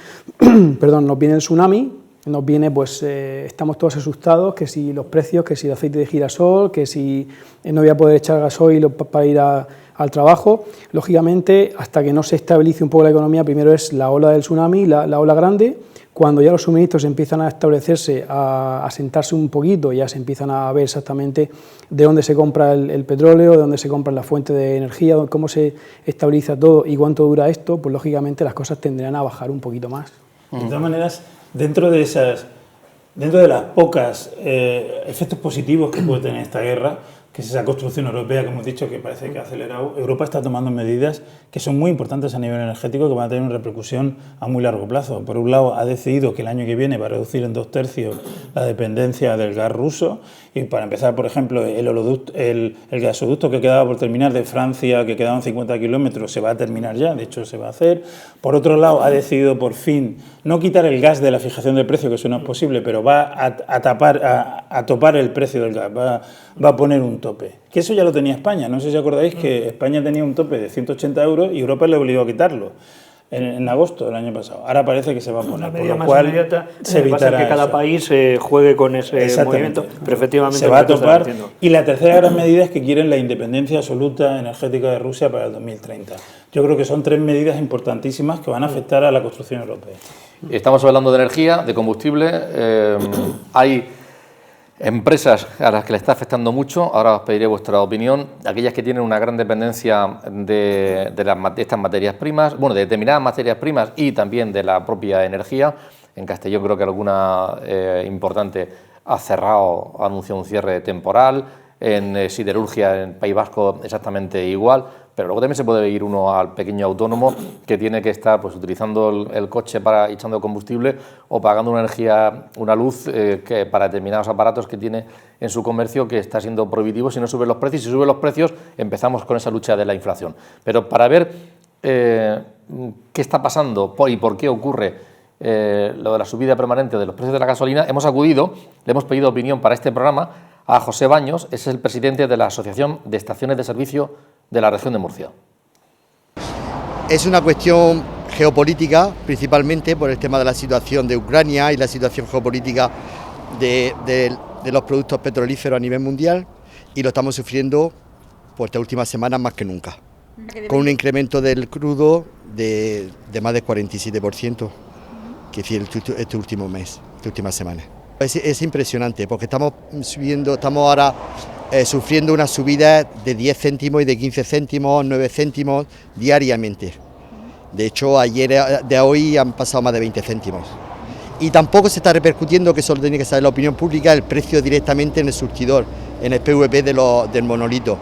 el tsunami. Nos viene, pues estamos todos asustados, que si los precios, que si el aceite de girasol, que si no voy a poder echar gasoil para ir al trabajo. Lógicamente, hasta que no se estabilice un poco la economía, primero es la ola del tsunami, la ola grande. Cuando ya los suministros empiezan a establecerse, a asentarse un poquito, ya se empiezan a ver exactamente de dónde se compra el petróleo, de dónde se compran las fuentes de energía, cómo se estabiliza todo y cuánto dura esto, pues lógicamente las cosas tendrán a bajar un poquito más. De todas maneras, dentro de las pocas efectos positivos que puede tener esta guerra, que es esa construcción europea que hemos dicho que parece que ha acelerado, Europa está tomando medidas que son muy importantes a nivel energético, que van a tener una repercusión a muy largo plazo. Por un lado, ha decidido que el año que viene va a reducir en 2/3 la dependencia del gas ruso, y para empezar, por ejemplo, el gasoducto que quedaba por terminar de Francia, que quedaban 50 kilómetros, se va a terminar ya, de hecho se va a hacer. Por otro lado, ha decidido por fin no quitar el gas de la fijación del precio, que eso no es posible, pero va a topar el precio del gas, va a poner un tope. Que eso ya lo tenía España, no sé si acordáis que España tenía un tope de 180 euros y Europa le obligó a quitarlo. en agosto del año pasado. Ahora parece que se va a poner, por lo más cual inmediata, se evitará que cada eso. país juegue con ese movimiento, pero efectivamente se va a topar. Y la tercera gran medida es que quieren la independencia absoluta energética de Rusia para el 2030. Yo creo que son 3 medidas importantísimas que van a afectar a la construcción europea. Estamos hablando de energía, de combustible. Hay empresas a las que le está afectando mucho, ahora os pediré vuestra opinión, aquellas que tienen una gran dependencia de estas materias primas, bueno, de determinadas materias primas y también de la propia energía. En Castellón creo que alguna importante ha cerrado, ha anunciado un cierre temporal, en siderurgia en País Vasco exactamente igual, pero luego también se puede ir uno al pequeño autónomo que tiene que estar pues utilizando el coche para echando combustible o pagando una energía, una luz que para determinados aparatos que tiene en su comercio que está siendo prohibitivo si no suben los precios. Si suben los precios empezamos con esa lucha de la inflación. Pero para ver qué está pasando y por qué ocurre lo de la subida permanente de los precios de la gasolina, hemos acudido, le hemos pedido opinión para este programa a José Baños, es el presidente de la Asociación de Estaciones de Servicio de la región de Murcia. Es una cuestión geopolítica, principalmente por el tema de la situación de Ucrania y la situación geopolítica de los productos petrolíferos a nivel mundial, y lo estamos sufriendo por estas últimas semanas más que nunca, con un incremento del crudo de más del 47%, que es este último mes, estas últimas semanas. Es impresionante porque estamos ahora sufriendo una subida de 10 céntimos y de 15 céntimos, 9 céntimos diariamente. De hecho, ayer de hoy han pasado más de 20 céntimos. Y tampoco se está repercutiendo, que solo tiene que saber la opinión pública, el precio directamente en el surtidor, en el PVP del monolito.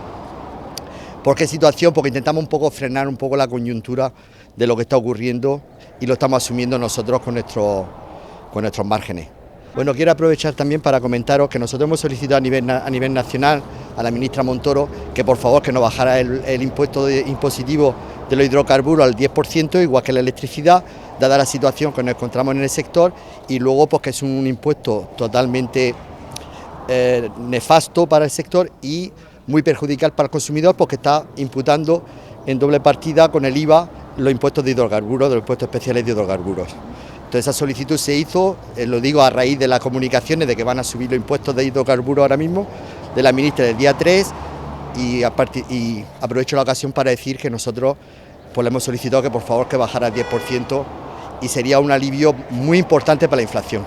¿Por qué situación? Porque intentamos un poco frenar un poco la coyuntura de lo que está ocurriendo y lo estamos asumiendo nosotros con nuestros márgenes. Bueno, quiero aprovechar también para comentaros que nosotros hemos solicitado a nivel nacional a la ministra Montoro que por favor que nos bajara el impuesto impositivo de los hidrocarburos al 10%, igual que la electricidad, dada la situación que nos encontramos en el sector, y luego pues que es un impuesto totalmente nefasto para el sector y muy perjudicial para el consumidor, porque está imputando en doble partida con el IVA los impuestos de hidrocarburos, de los impuestos especiales de hidrocarburos. Entonces esa solicitud se hizo, lo digo a raíz de las comunicaciones de que van a subir los impuestos de hidrocarburos ahora mismo, de la ministra del día 3, y aprovecho la ocasión para decir que nosotros pues le hemos solicitado que por favor que bajara al 10% y sería un alivio muy importante para la inflación.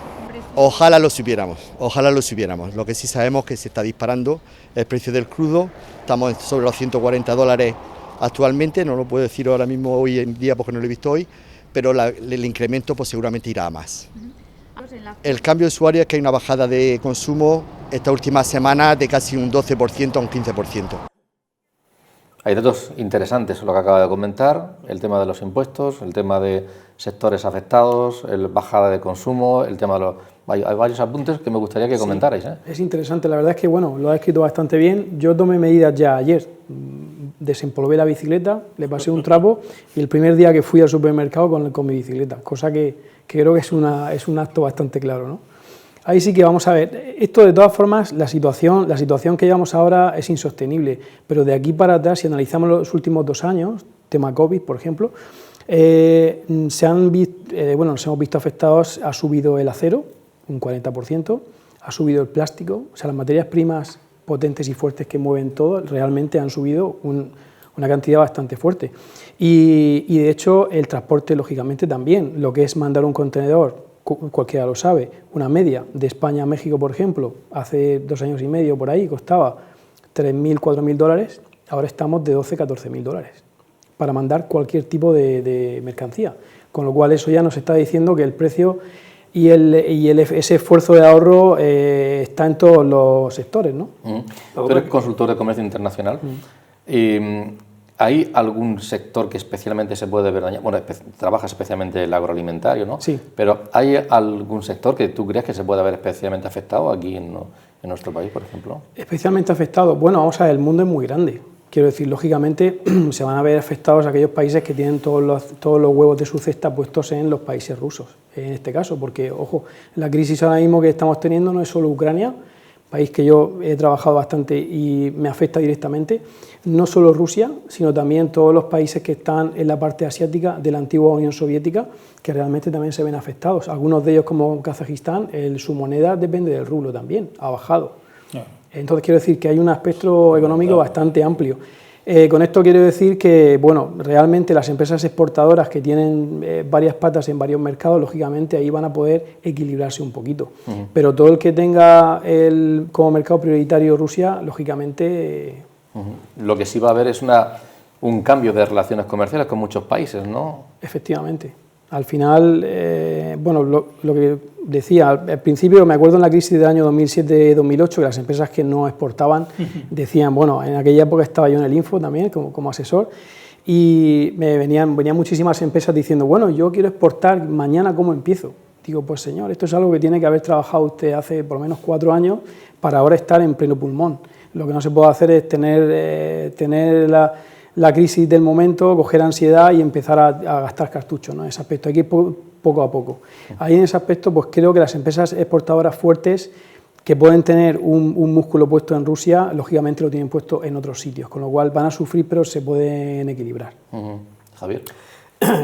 Ojalá lo supiéramos, ojalá lo supiéramos. Lo que sí sabemos es que se está disparando el precio del crudo, estamos sobre los $140 actualmente, no lo puedo decir ahora mismo hoy en día porque no lo he visto hoy, pero el incremento pues seguramente irá a más. El cambio de usuario es que hay una bajada de consumo esta última semana de casi un 12% a un 15%. Hay datos interesantes, lo que acaba de comentar, el tema de los impuestos, el tema de sectores afectados, el bajada de consumo, el tema de los... Hay varios apuntes que me gustaría que comentarais. Es interesante, la verdad es que bueno, lo ha escrito bastante bien. Yo tomé medidas ya ayer, desempolvé la bicicleta, le pasé un trapo y el primer día que fui al supermercado con mi bicicleta, cosa que creo que es un acto bastante claro, ¿no? Ahí sí que vamos a ver, esto de todas formas, la situación que llevamos ahora es insostenible, pero de aquí para atrás, si analizamos los últimos 2 años, tema COVID, por ejemplo, nos hemos visto afectados, ha subido el acero, un 40%, ha subido el plástico, o sea, las materias primas potentes y fuertes que mueven todo, realmente han subido una cantidad bastante fuerte. Y de hecho, el transporte, lógicamente, también, lo que es mandar un contenedor, cualquiera lo sabe, una media de España a México, por ejemplo, hace 2 años y medio por ahí, costaba $3.000, $4.000, ahora estamos de $12.000, $14.000 para mandar cualquier tipo de mercancía, con lo cual eso ya nos está diciendo que el precio y ese esfuerzo de ahorro está en todos los sectores, ¿no? Tú eres consultor de comercio internacional. ¿Hay algún sector que especialmente se puede ver dañado? Bueno, trabajas especialmente el agroalimentario, ¿no? Sí. Pero ¿hay algún sector que tú creas que se puede haber especialmente afectado aquí en nuestro país, por ejemplo? Especialmente afectado. Bueno, vamos a ver, el mundo es muy grande. Quiero decir, lógicamente se van a ver afectados aquellos países que tienen todos los huevos de su cesta puestos en los países rusos, en este caso, porque, ojo, la crisis ahora mismo que estamos teniendo no es solo Ucrania, país que yo he trabajado bastante y me afecta directamente, no solo Rusia, sino también todos los países que están en la parte asiática de la antigua Unión Soviética, que realmente también se ven afectados. Algunos de ellos, como Kazajistán, su moneda depende del rublo también, ha bajado. Entonces quiero decir que hay un aspecto económico bastante amplio. Con esto quiero decir que, bueno, realmente las empresas exportadoras que tienen varias patas en varios mercados, lógicamente ahí van a poder equilibrarse un poquito. Pero todo el que tenga como mercado prioritario Rusia, lógicamente... Lo que sí va a haber es un cambio de relaciones comerciales con muchos países, ¿no? Efectivamente. Al final, bueno, lo que decía, al principio me acuerdo en la crisis del año 2007-2008, que las empresas que no exportaban decían, bueno, en aquella época estaba yo en el Info también como asesor, y venían muchísimas empresas diciendo, bueno, yo quiero exportar, mañana ¿cómo empiezo? Digo, pues señor, esto es algo que tiene que haber trabajado usted hace por lo menos 4 años para ahora estar en pleno pulmón. Lo que no se puede hacer es tener la crisis del momento, coger ansiedad y empezar a gastar cartuchos, ¿no? En ese aspecto hay que ir poco a poco. Ahí en ese aspecto pues creo que las empresas exportadoras fuertes que pueden tener un músculo puesto en Rusia, lógicamente lo tienen puesto en otros sitios, con lo cual van a sufrir pero se pueden equilibrar. Javier.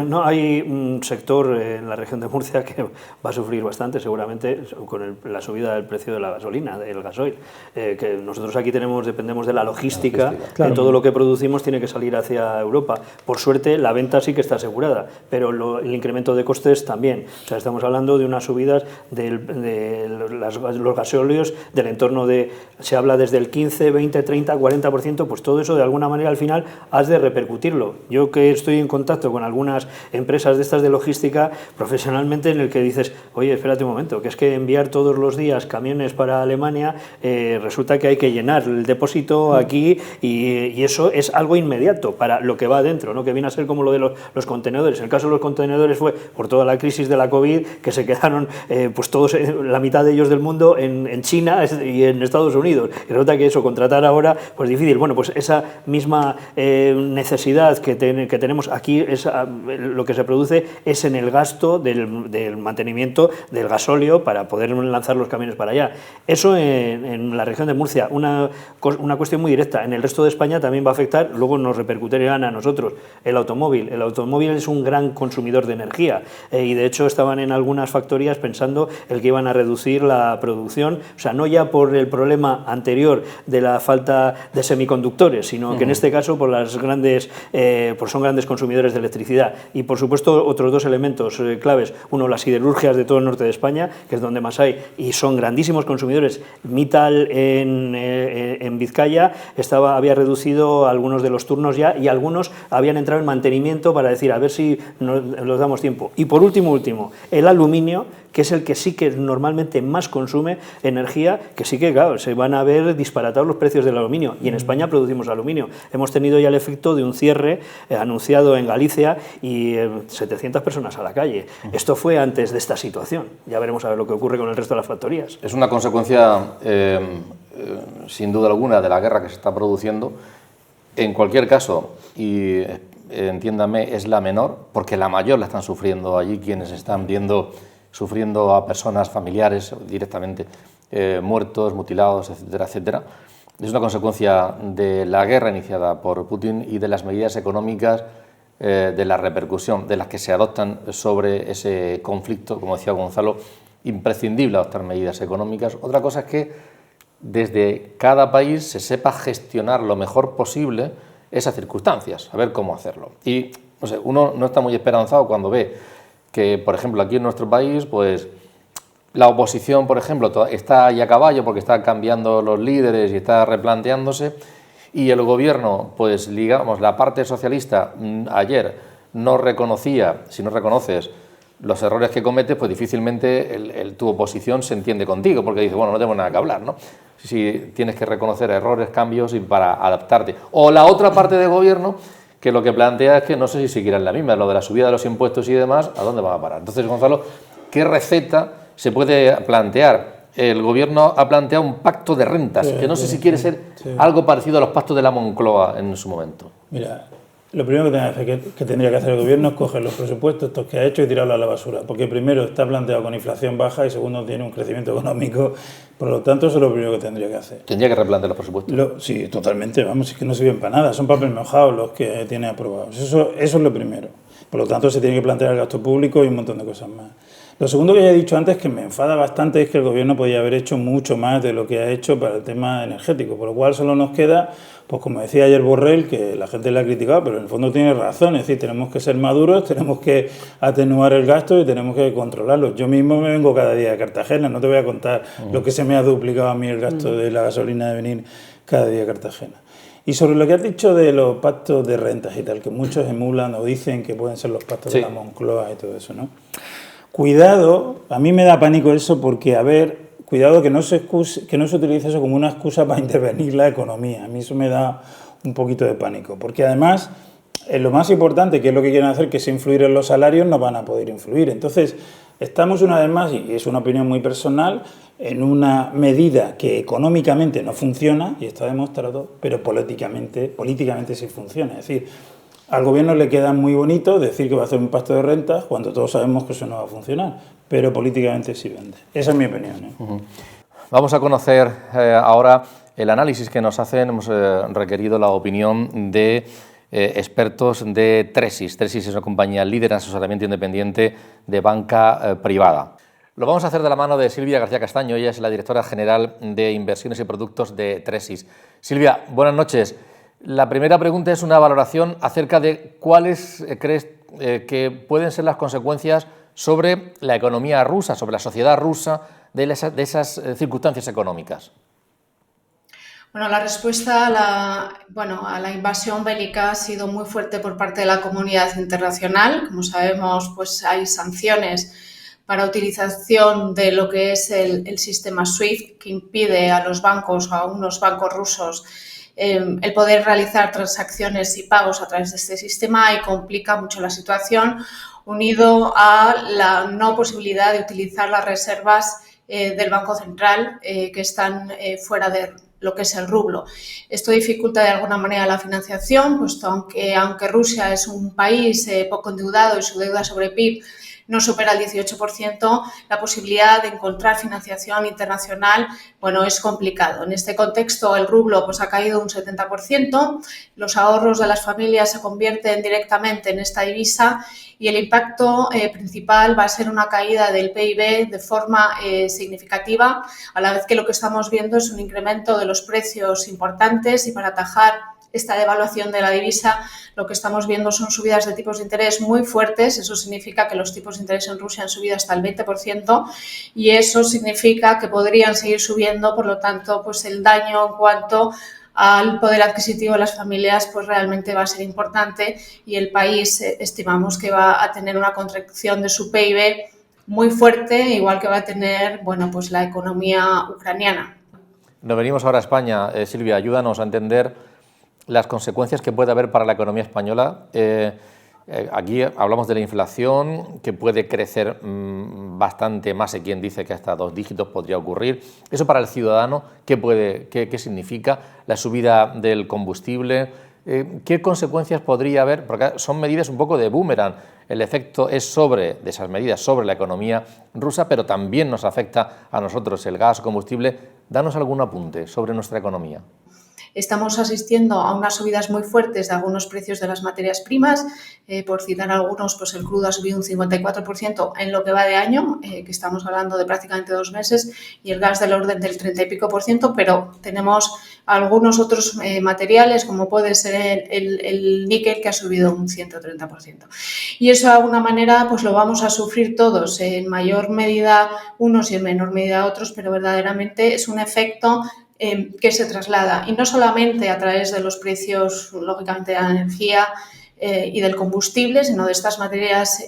No, hay un sector en la región de Murcia que va a sufrir bastante seguramente con la subida del precio de la gasolina, del gasoil, que nosotros aquí dependemos de la logística, claro. Todo lo que producimos tiene que salir hacia Europa. Por suerte la venta sí que está asegurada, pero el incremento de costes también. O sea, estamos hablando de unas subidas de los gasóleos del entorno de, se habla desde el 15, 20, 30, 40%, pues todo eso de alguna manera al final has de repercutirlo. Yo que estoy en contacto con algunas empresas de estas de logística profesionalmente, en el que dices, oye, espérate un momento, que es que enviar todos los días camiones para Alemania, resulta que hay que llenar el depósito aquí y eso es algo inmediato para lo que va adentro, ¿no? Que viene a ser como lo de los contenedores. El caso de los contenedores fue por toda la crisis de la COVID, que se quedaron pues todos, la mitad de ellos del mundo en China y en Estados Unidos. Y resulta que eso, contratar ahora, pues difícil. Bueno, pues esa misma necesidad que tenemos aquí es lo que se produce es en el gasto del mantenimiento del gasóleo para poder lanzar los camiones para allá. Eso en la región de Murcia, una cuestión muy directa. En el resto de España también va a afectar, luego nos repercutirán a nosotros, el automóvil. El automóvil es un gran consumidor de energía y de hecho estaban en algunas factorías pensando el que iban a reducir la producción, o sea, no ya por el problema anterior de la falta de semiconductores, sino que en este caso por las grandes, pues son grandes consumidores de electricidad. Y por supuesto otros dos elementos claves, uno las siderurgias de todo el norte de España, que es donde más hay, y son grandísimos consumidores. Mittal en Vizcaya había reducido algunos de los turnos ya y algunos habían entrado en mantenimiento para decir a ver si nos damos tiempo. Y por último, el aluminio, que es el que sí que normalmente más consume energía, que sí que, claro, se van a ver disparatados los precios del aluminio. Y en España producimos aluminio. Hemos tenido ya el efecto de un cierre anunciado en Galicia y 700 personas a la calle. Esto fue antes de esta situación. Ya veremos a ver lo que ocurre con el resto de las factorías. Es una consecuencia, sin duda alguna, de la guerra que se está produciendo. En cualquier caso, y entiéndame, es la menor, porque la mayor la están sufriendo allí quienes están sufriendo a personas familiares directamente, muertos, mutilados, etcétera, etcétera. Es una consecuencia de la guerra iniciada por Putin y de las medidas económicas, de la repercusión de las que se adoptan sobre ese conflicto, como decía Gonzalo, imprescindible adoptar medidas económicas. Otra cosa es que desde cada país se sepa gestionar lo mejor posible esas circunstancias, saber cómo hacerlo. Y no sé, uno no está muy esperanzado cuando ve que, por ejemplo, aquí en nuestro país, pues la oposición, por ejemplo, está ahí a caballo porque está cambiando los líderes y está replanteándose, y el gobierno, pues digamos, la parte socialista ayer no reconocía, si no reconoces los errores que cometes, pues difícilmente tu oposición se entiende contigo, porque dice, bueno, no tenemos nada que hablar, ¿no? Si tienes que reconocer errores, cambios y para adaptarte. O la otra parte del gobierno, que lo que plantea es que no sé si siquiera es la misma, lo de la subida de los impuestos y demás, ¿a dónde va a parar? Entonces, Gonzalo, ¿qué receta se puede plantear? El gobierno ha planteado un pacto de rentas, que no sé si quiere ser algo parecido a los pactos de la Moncloa en su momento. Mira, Lo primero que tendría que hacer el gobierno es coger los presupuestos estos que ha hecho y tirarlos a la basura, porque primero está planteado con inflación baja y segundo tiene un crecimiento económico, por lo tanto eso es lo primero que tendría que hacer. ¿Tendría que replantear los presupuestos? Sí, totalmente, vamos, es que no sirven para nada, son papel mojado los que tiene aprobados, eso es lo primero. Por lo tanto se tiene que plantear el gasto público y un montón de cosas más. Lo segundo que ya he dicho antes, que me enfada bastante, es que el gobierno podía haber hecho mucho más de lo que ha hecho para el tema energético, por lo cual solo nos queda, pues como decía ayer Borrell, que la gente le ha criticado, pero en el fondo tiene razón, es decir, tenemos que ser maduros, tenemos que atenuar el gasto y tenemos que controlarlo. Yo mismo me vengo cada día de Cartagena, no te voy a contar lo que se me ha duplicado a mí el gasto de la gasolina de venir cada día a Cartagena. Y sobre lo que has dicho de los pactos de rentas y tal, que muchos emulan o dicen que pueden ser los pactos de la Moncloa y todo eso, ¿no? Cuidado, a mí me da pánico eso porque, cuidado que no se utilice eso como una excusa para intervenir la economía. A mí eso me da un poquito de pánico, porque además, lo más importante, que es lo que quieren hacer, que es influir en los salarios, no van a poder influir. Entonces, estamos una vez más, y es una opinión muy personal, en una medida que económicamente no funciona, y está demostrado, pero políticamente sí funciona. Es decir, al gobierno le queda muy bonito decir que va a hacer un pacto de rentas cuando todos sabemos que eso no va a funcionar, pero políticamente sí vende. Esa es mi opinión, ¿eh? Vamos a conocer ahora el análisis que nos hacen. Hemos requerido la opinión de expertos de Tresis. Tresis es una compañía líder en asesoramiento independiente de banca privada. Lo vamos a hacer de la mano de Silvia García Castaño. Ella es la directora general de inversiones y productos de Tresis. Silvia, buenas noches. La primera pregunta es una valoración acerca de cuáles crees que pueden ser las consecuencias sobre la economía rusa, sobre la sociedad rusa, de esas circunstancias económicas. Bueno, la respuesta a la invasión bélica ha sido muy fuerte por parte de la comunidad internacional. Como sabemos, pues hay sanciones para utilización de lo que es el sistema SWIFT, que impide a los bancos, a unos bancos rusos, el poder realizar transacciones y pagos a través de este sistema y complica mucho la situación, unido a la no posibilidad de utilizar las reservas del Banco Central que están fuera de lo que es el rublo. Esto dificulta de alguna manera la financiación, puesto aunque Rusia es un país poco endeudado y su deuda sobre PIB no supera el 18%, la posibilidad de encontrar financiación internacional, es complicado. En este contexto, el rublo ha caído un 70%, los ahorros de las familias se convierten directamente en esta divisa y el impacto principal va a ser una caída del PIB de forma significativa, a la vez que lo que estamos viendo es un incremento de los precios importantes y para atajar esta devaluación de la divisa, lo que estamos viendo son subidas de tipos de interés muy fuertes. Eso significa que los tipos de interés en Rusia han subido hasta el 20% y eso significa que podrían seguir subiendo, por lo tanto, el daño en cuanto al poder adquisitivo de las familias realmente va a ser importante y el país estimamos que va a tener una contracción de su PIB muy fuerte, igual que va a tener la economía ucraniana. Nos venimos ahora a España. Silvia, ayúdanos a entender las consecuencias que puede haber para la economía española. Aquí hablamos de la inflación, que puede crecer bastante más, hay quien dice que hasta 2 dígitos podría ocurrir. Eso para el ciudadano, ¿qué significa? La subida del combustible, ¿qué consecuencias podría haber? Porque son medidas un poco de boomerang. El efecto es de esas medidas sobre la economía rusa, pero también nos afecta a nosotros el gas, combustible. Danos algún apunte sobre nuestra economía. Estamos asistiendo a unas subidas muy fuertes de algunos precios de las materias primas. Por citar algunos, el crudo ha subido un 54% en lo que va de año, que estamos hablando de prácticamente 2 meses, y el gas del orden del 30 y pico %, pero tenemos algunos otros materiales, como puede ser el níquel, que ha subido un 130%. Y eso de alguna manera lo vamos a sufrir todos, en mayor medida unos y en menor medida otros, pero verdaderamente es un efecto que se traslada, y no solamente a través de los precios, lógicamente, de la energía y del combustible, sino de estas materias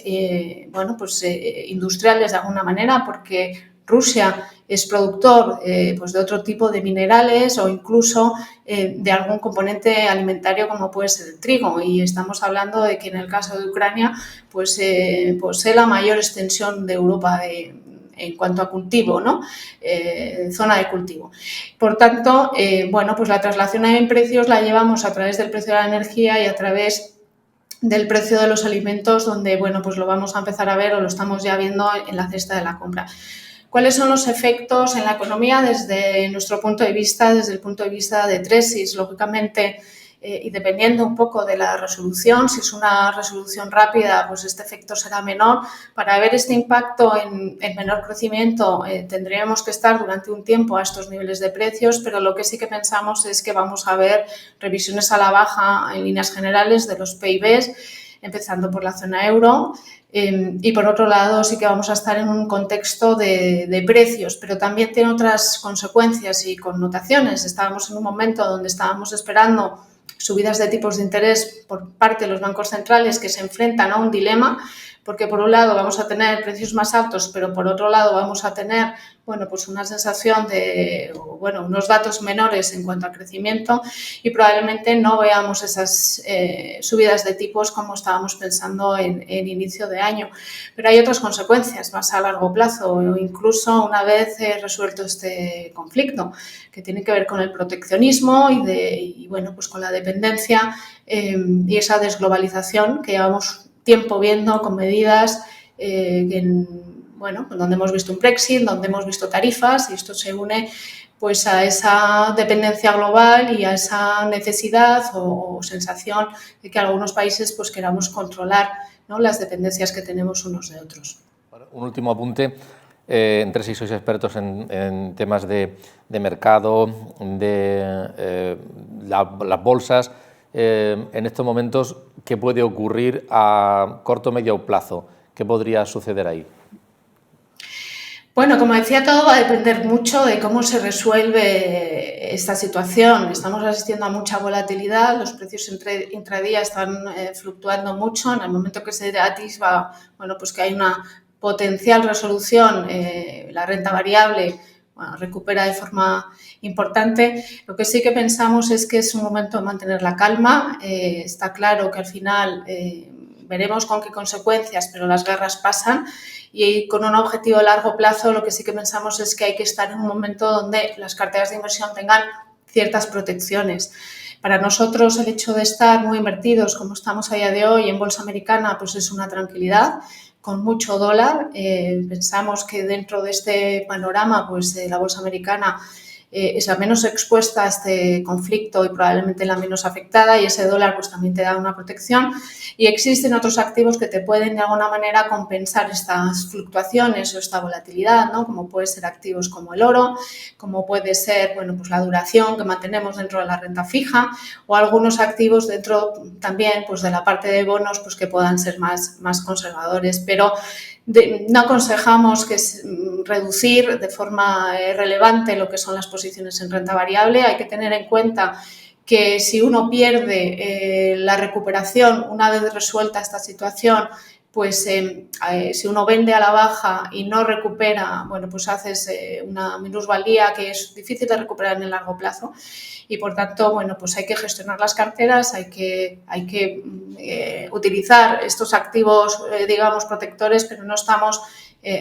industriales de alguna manera, porque Rusia es productor de otro tipo de minerales o incluso de algún componente alimentario como puede ser el trigo, y estamos hablando de que en el caso de Ucrania posee la mayor extensión de Europa en cuanto a cultivo, zona de cultivo. Por tanto, la traslación en precios la llevamos a través del precio de la energía y a través del precio de los alimentos, donde bueno, pues lo vamos a empezar a ver o lo estamos ya viendo en la cesta de la compra. ¿Cuáles son los efectos en la economía desde nuestro punto de vista, desde el punto de vista de Tresis? Lógicamente, y dependiendo un poco de la resolución, si es una resolución rápida, pues este efecto será menor. Para ver este impacto en menor crecimiento tendríamos que estar durante un tiempo a estos niveles de precios, pero lo que sí que pensamos es que vamos a ver revisiones a la baja en líneas generales de los PIBs, empezando por la zona euro. Y por otro lado sí que vamos a estar en un contexto de precios, pero también tiene otras consecuencias y connotaciones. Estábamos en un momento donde estábamos esperando subidas de tipos de interés por parte de los bancos centrales que se enfrentan a un dilema, porque por un lado vamos a tener precios más altos, pero por otro lado vamos a tener bueno, pues una sensación de, bueno, unos datos menores en cuanto a crecimiento y probablemente no veamos esas subidas de tipos como estábamos pensando en inicio de año. Pero hay otras consecuencias más a largo plazo o incluso una vez resuelto este conflicto, que tiene que ver con el proteccionismo y bueno, pues con la dependencia y esa desglobalización que llevamos tiempo viendo con medidas bueno, donde hemos visto un Brexit, donde hemos visto tarifas y esto se une pues a esa dependencia global y a esa necesidad o sensación de que algunos países pues queramos controlar, ¿no?, las dependencias que tenemos unos de otros. Un último apunte. En Tresis sois expertos en temas de mercado, de las bolsas. En estos momentos, ¿qué puede ocurrir a corto o medio plazo? ¿Qué podría suceder ahí? Bueno, como decía, todo va a depender mucho de cómo se resuelve esta situación. Estamos asistiendo a mucha volatilidad, los precios intradía están fluctuando mucho. En el momento que se atisba, bueno, pues que hay una potencial resolución, la renta variable bueno, recupera de forma importante. Lo que sí que pensamos es que es un momento de mantener la calma. Está claro que al final veremos con qué consecuencias, pero las guerras pasan y con un objetivo a largo plazo lo que sí que pensamos es que hay que estar en un momento donde las carteras de inversión tengan ciertas protecciones. Para nosotros el hecho de estar muy invertidos como estamos a día de hoy en bolsa americana pues es una tranquilidad. Con mucho dólar, pensamos que dentro de este panorama pues la bolsa americana es la menos expuesta a este conflicto y probablemente la menos afectada y ese dólar pues también te da una protección y existen otros activos que te pueden de alguna manera compensar estas fluctuaciones o esta volatilidad, ¿no? Como puede ser activos como el oro, como puede ser bueno, pues la duración que mantenemos dentro de la renta fija o algunos activos dentro también pues de la parte de bonos pues que puedan ser más conservadores, pero no aconsejamos que reducir de forma relevante lo que son las posiciones en renta variable. Hay que tener en cuenta que si uno pierde la recuperación una vez resuelta esta situación, pues si uno vende a la baja y no recupera, bueno, pues haces una minusvalía que es difícil de recuperar en el largo plazo y por tanto, bueno, pues hay que gestionar las carteras, hay que utilizar estos activos, digamos, protectores, pero no estamos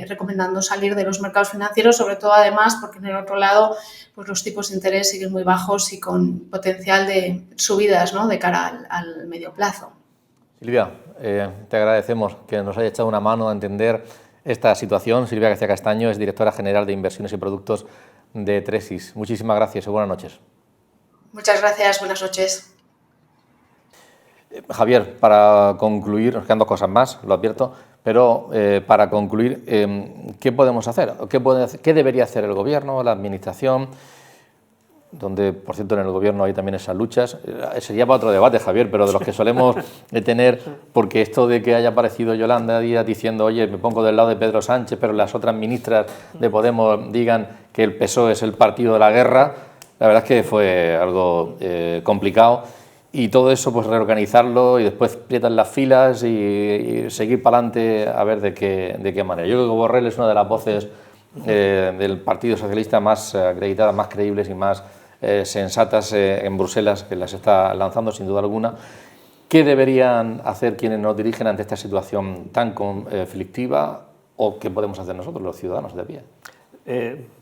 recomendando salir de los mercados financieros, sobre todo además porque en el otro lado pues los tipos de interés siguen muy bajos y con potencial de subidas, ¿no?, de cara al medio plazo. Silvia, te agradecemos que nos haya echado una mano a entender esta situación. Silvia García Castaño es directora general de Inversiones y Productos de Tresis. Muchísimas gracias y buenas noches. Muchas gracias, buenas noches. Javier, para concluir, nos quedan dos cosas más, lo advierto, pero para concluir, ¿qué podemos hacer? ¿Qué debería hacer el Gobierno, la Administración? Donde, por cierto, en el Gobierno hay también esas luchas. Sería para otro debate, Javier, pero de los que solemos tener, porque esto de que haya aparecido Yolanda Díaz diciendo, oye, me pongo del lado de Pedro Sánchez, pero las otras ministras de Podemos digan que el PSOE es el partido de la guerra, la verdad es que fue algo complicado. Y todo eso, pues reorganizarlo y después aprietan las filas y seguir para adelante a ver de qué manera. Yo creo que Borrell es una de las voces del Partido Socialista más acreditadas, más creíbles y más sensatas en Bruselas, que las está lanzando sin duda alguna. ¿Qué deberían hacer quienes nos dirigen ante esta situación tan conflictiva o qué podemos hacer nosotros, los ciudadanos de a pie?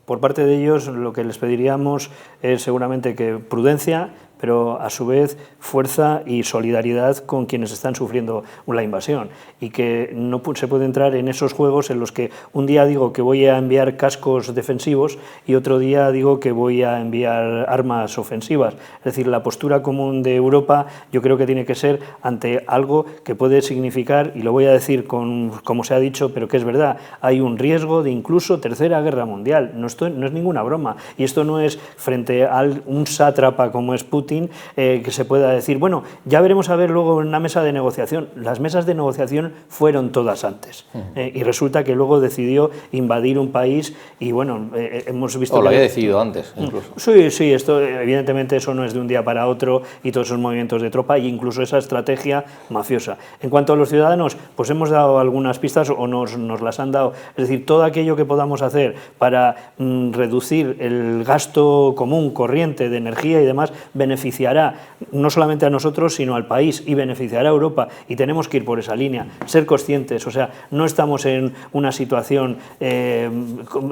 Por parte de ellos, lo que les pediríamos es seguramente que prudencia, pero a su vez fuerza y solidaridad con quienes están sufriendo la invasión, y que no se puede entrar en esos juegos en los que un día digo que voy a enviar cascos defensivos y otro día digo que voy a enviar armas ofensivas. Es decir, la postura común de Europa yo creo que tiene que ser ante algo que puede significar, y lo voy a decir como se ha dicho, pero que es verdad, hay un riesgo de incluso tercera guerra mundial. No es ninguna broma, y esto no es frente a un sátrapa como es Putin que se pueda decir, bueno, ya veremos a ver luego en una mesa de negociación. Las mesas de negociación fueron todas antes, y resulta que luego decidió invadir un país y bueno, hemos visto... O lo había decidido antes, incluso. Sí, esto evidentemente eso no es de un día para otro, y todos esos movimientos de tropa e incluso esa estrategia mafiosa. En cuanto a los ciudadanos, pues hemos dado algunas pistas o nos las han dado. Es decir, todo aquello que podamos hacer para reducir el gasto común, corriente de energía y demás, beneficiará no solamente a nosotros, sino al país, y beneficiará a Europa, y tenemos que ir por esa línea, ser conscientes. O sea, no estamos en una situación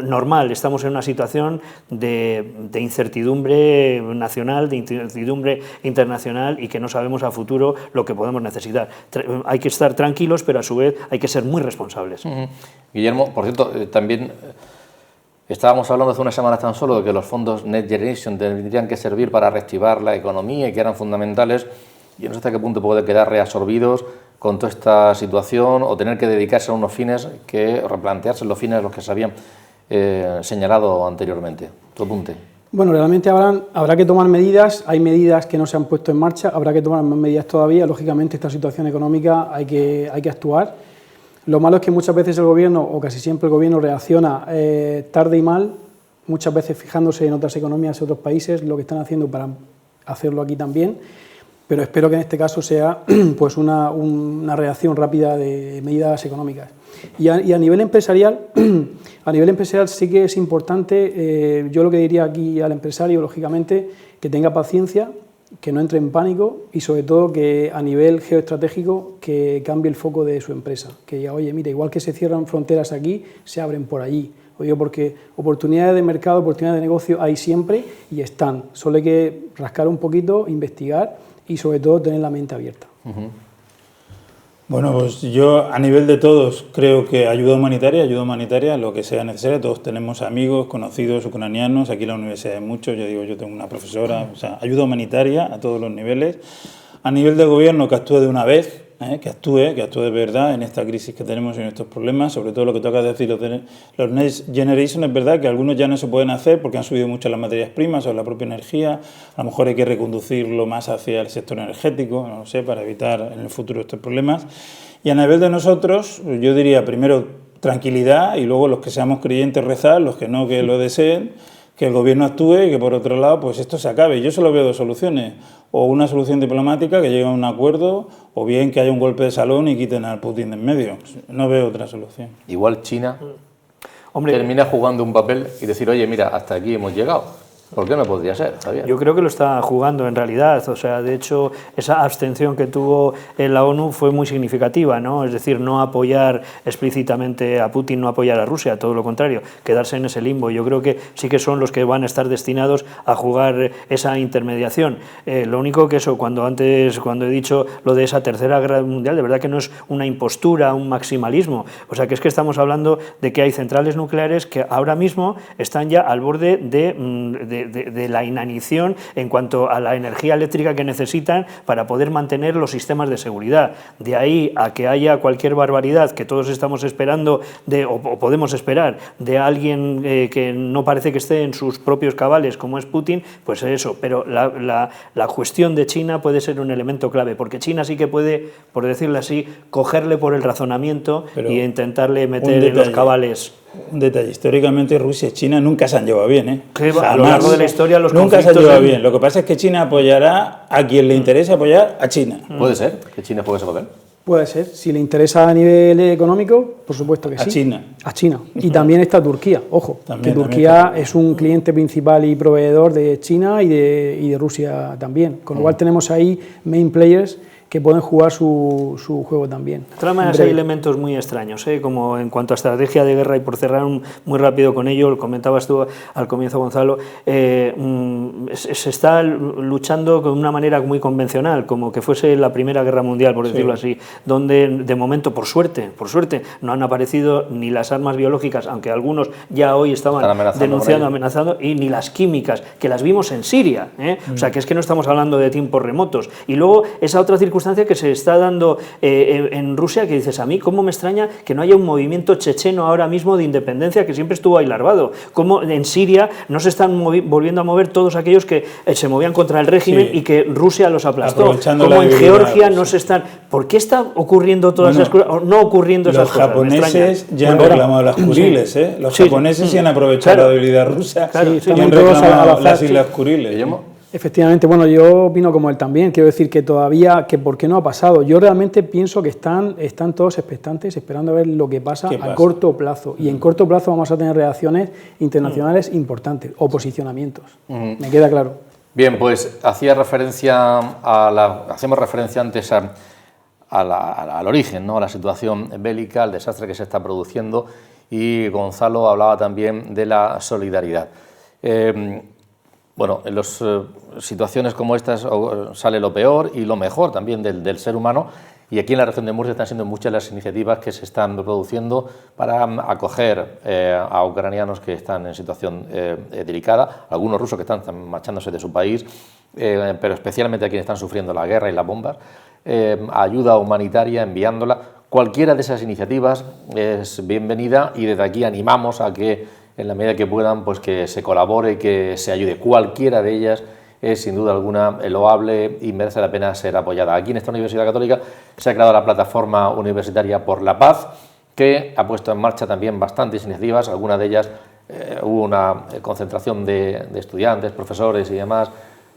normal, estamos en una situación de incertidumbre nacional, de incertidumbre internacional, y que no sabemos a futuro lo que podemos necesitar. Hay que estar tranquilos, pero a su vez hay que ser muy responsables. Guillermo, por cierto, también estábamos hablando hace unas semanas tan solo de que los fondos Next Generation tendrían que servir para reactivar la economía y que eran fundamentales, y no sé hasta qué punto puede quedar reabsorbidos con toda esta situación o tener que dedicarse a unos fines replantearse los fines a los que se habían señalado anteriormente. Tu apunte. Bueno, realmente habrá que tomar medidas, hay medidas que no se han puesto en marcha, habrá que tomar más medidas todavía. Lógicamente, esta situación económica hay que actuar. Lo malo es que muchas veces el gobierno, o casi siempre el gobierno, reacciona tarde y mal, muchas veces fijándose en otras economías y otros países, lo que están haciendo para hacerlo aquí también, pero espero que en este caso sea pues una reacción rápida de medidas económicas. Y a nivel empresarial, sí que es importante, yo lo que diría aquí al empresario, lógicamente, que tenga paciencia, que no entre en pánico, y sobre todo que a nivel geoestratégico que cambie el foco de su empresa, que diga, oye, mira, igual que se cierran fronteras aquí, se abren por allí. Oye, porque oportunidades de mercado, oportunidades de negocio hay siempre y están. Solo hay que rascar un poquito, investigar y sobre todo tener la mente abierta. Bueno, pues yo a nivel de todos creo que ayuda humanitaria, lo que sea necesario. Todos tenemos amigos, conocidos ucranianos, aquí en la universidad hay muchos, yo tengo una profesora, o sea, ayuda humanitaria a todos los niveles. A nivel de gobierno, que actúe de una vez, que actúe de verdad en esta crisis que tenemos y en estos problemas, sobre todo lo que toca decir los Next Generation. Es verdad que algunos ya no se pueden hacer porque han subido mucho las materias primas o la propia energía, a lo mejor hay que reconducirlo más hacia el sector energético, no lo sé, para evitar en el futuro estos problemas. Y a nivel de nosotros, yo diría primero tranquilidad y luego los que seamos creyentes rezar, los que no que lo deseen, que el gobierno actúe y que por otro lado pues esto se acabe. Yo solo veo dos soluciones, o una solución diplomática que llegue a un acuerdo, o bien que haya un golpe de salón y quiten al Putin de en medio. No veo otra solución. Igual China termina jugando un papel y decir, oye, mira, hasta aquí hemos llegado. ¿Por qué no podría ser, Javier? Yo creo que lo está jugando en realidad. O sea, de hecho, esa abstención que tuvo en la ONU fue muy significativa, ¿no? Es decir, no apoyar explícitamente a Putin, no apoyar a Rusia, todo lo contrario, quedarse en ese limbo. Yo creo que sí que son los que van a estar destinados a jugar esa intermediación. Lo único que eso, cuando he dicho lo de esa tercera guerra mundial, de verdad que no es una impostura, un maximalismo. O sea, que es que estamos hablando de que hay centrales nucleares que ahora mismo están ya al borde de la inanición en cuanto a la energía eléctrica que necesitan para poder mantener los sistemas de seguridad. De ahí a que haya cualquier barbaridad que todos estamos esperando o podemos esperar de alguien que no parece que esté en sus propios cabales como es Putin, pues eso. Pero la cuestión de China puede ser un elemento clave, porque China sí que puede, por decirlo así, cogerle por el razonamiento y intentarle meter en los cabales. Un detalle, históricamente Rusia y China nunca se han llevado bien, ¿eh? A lo largo de la historia los nunca se han llevado bien. Lo que pasa es que China apoyará a quien le interese apoyar a China. ¿Puede ser que China juegue ese papel? Puede ser, si le interesa a nivel económico, por supuesto que sí. A China. Y también está Turquía, ojo, que Turquía es un cliente principal y proveedor de China y de Rusia también. Con lo cual tenemos ahí main players que pueden jugar su juego también. De todas maneras hay elementos muy extraños, como en cuanto a estrategia de guerra, y por cerrar muy rápido con ello, lo comentabas tú al comienzo, Gonzalo, se está luchando de una manera muy convencional, como que fuese la Primera Guerra Mundial, por decirlo así, donde de momento, por suerte, no han aparecido ni las armas biológicas, aunque algunos ya hoy estaban denunciando, amenazando, y ni las químicas, que las vimos en Siria, o sea, que es que no estamos hablando de tiempos remotos. Y luego esa otra circunstancia que se está dando en Rusia, que dices, a mí cómo me extraña que no haya un movimiento checheno ahora mismo de independencia que siempre estuvo ahí larvado, como en Siria no se están volviendo a mover todos aquellos que se movían contra el régimen y que Rusia los aplastó, como en Georgia no se están... ¿Por qué está ocurriendo todas esas cosas, o no ocurriendo esas cosas? Los japoneses ya han reclamado las Kuriles, los japoneses sí han aprovechado la debilidad rusa y han reclamado las Islas Kuriles. Efectivamente, bueno, yo opino como él también, quiero decir que todavía, que por qué no ha pasado. Yo realmente pienso que están todos expectantes, esperando a ver lo que pasa a corto plazo, y en corto plazo vamos a tener reacciones internacionales importantes, o posicionamientos, me queda claro. Bien, pues hacíamos referencia antes al origen, ¿no?, a la situación bélica, al desastre que se está produciendo, y Gonzalo hablaba también de la solidaridad. Bueno, en las situaciones como estas sale lo peor y lo mejor también del ser humano, y aquí en la región de Murcia están siendo muchas las iniciativas que se están produciendo para acoger a ucranianos que están en situación delicada, algunos rusos que están marchándose de su país, pero especialmente a quienes están sufriendo la guerra y las bombas, ayuda humanitaria enviándola. Cualquiera de esas iniciativas es bienvenida, y desde aquí animamos a que en la medida que puedan, pues que se colabore, que se ayude. Cualquiera de ellas es sin duda alguna loable y merece la pena ser apoyada. Aquí en esta Universidad Católica se ha creado la Plataforma Universitaria por la Paz, que ha puesto en marcha también bastantes iniciativas. Algunas de ellas hubo una concentración de estudiantes, profesores y demás,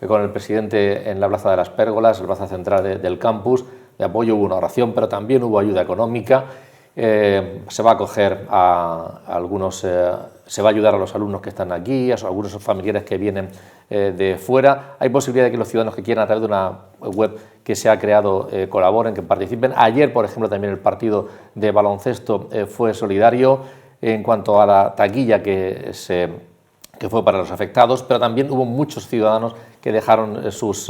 con el presidente en la Plaza de las Pérgolas, la plaza central del campus. De apoyo hubo una oración, pero también hubo ayuda económica. Se va a acoger a algunos, se va a ayudar a los alumnos que están aquí, a algunos familiares que vienen de fuera. Hay posibilidad de que los ciudadanos que quieran, a través de una web que se ha creado, colaboren, que participen. Ayer, por ejemplo, también el partido de baloncesto fue solidario en cuanto a la taquilla que fue para los afectados, pero también hubo muchos ciudadanos que dejaron sus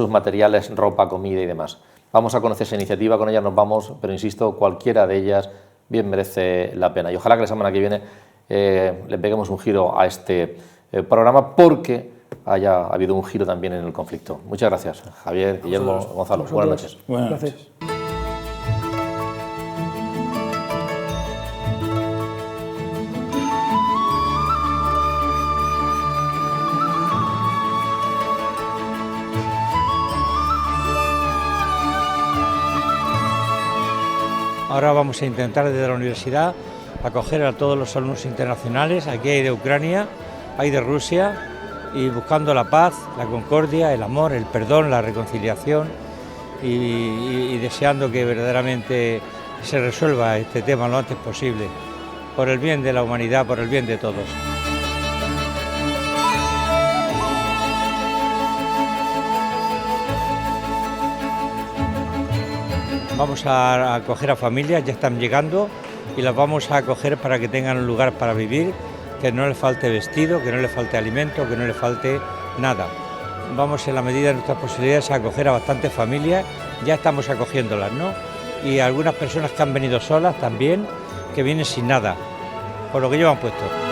materiales, ropa, comida y demás. Vamos a conocer esa iniciativa, con ella nos vamos, pero insisto, cualquiera de ellas bien merece la pena. Y ojalá que la semana que viene le peguemos un giro a este programa, porque haya habido un giro también en el conflicto. Muchas gracias, Javier, Guillermo, Gonzalo. Buenas noches. Buenas noches. Ahora vamos a intentar desde la universidad acoger a todos los alumnos internacionales. Aquí hay de Ucrania, hay de Rusia, y buscando la paz, la concordia, el amor, el perdón, la reconciliación, y deseando que verdaderamente se resuelva este tema lo antes posible, por el bien de la humanidad, por el bien de todos. Vamos a acoger a familias, ya están llegando, y las vamos a acoger para que tengan un lugar para vivir, que no les falte vestido, que no les falte alimento, que no les falte nada. Vamos, en la medida de nuestras posibilidades, a acoger a bastantes familias, ya estamos acogiéndolas, ¿no? Y algunas personas que han venido solas también, que vienen sin nada, por lo que llevan puesto.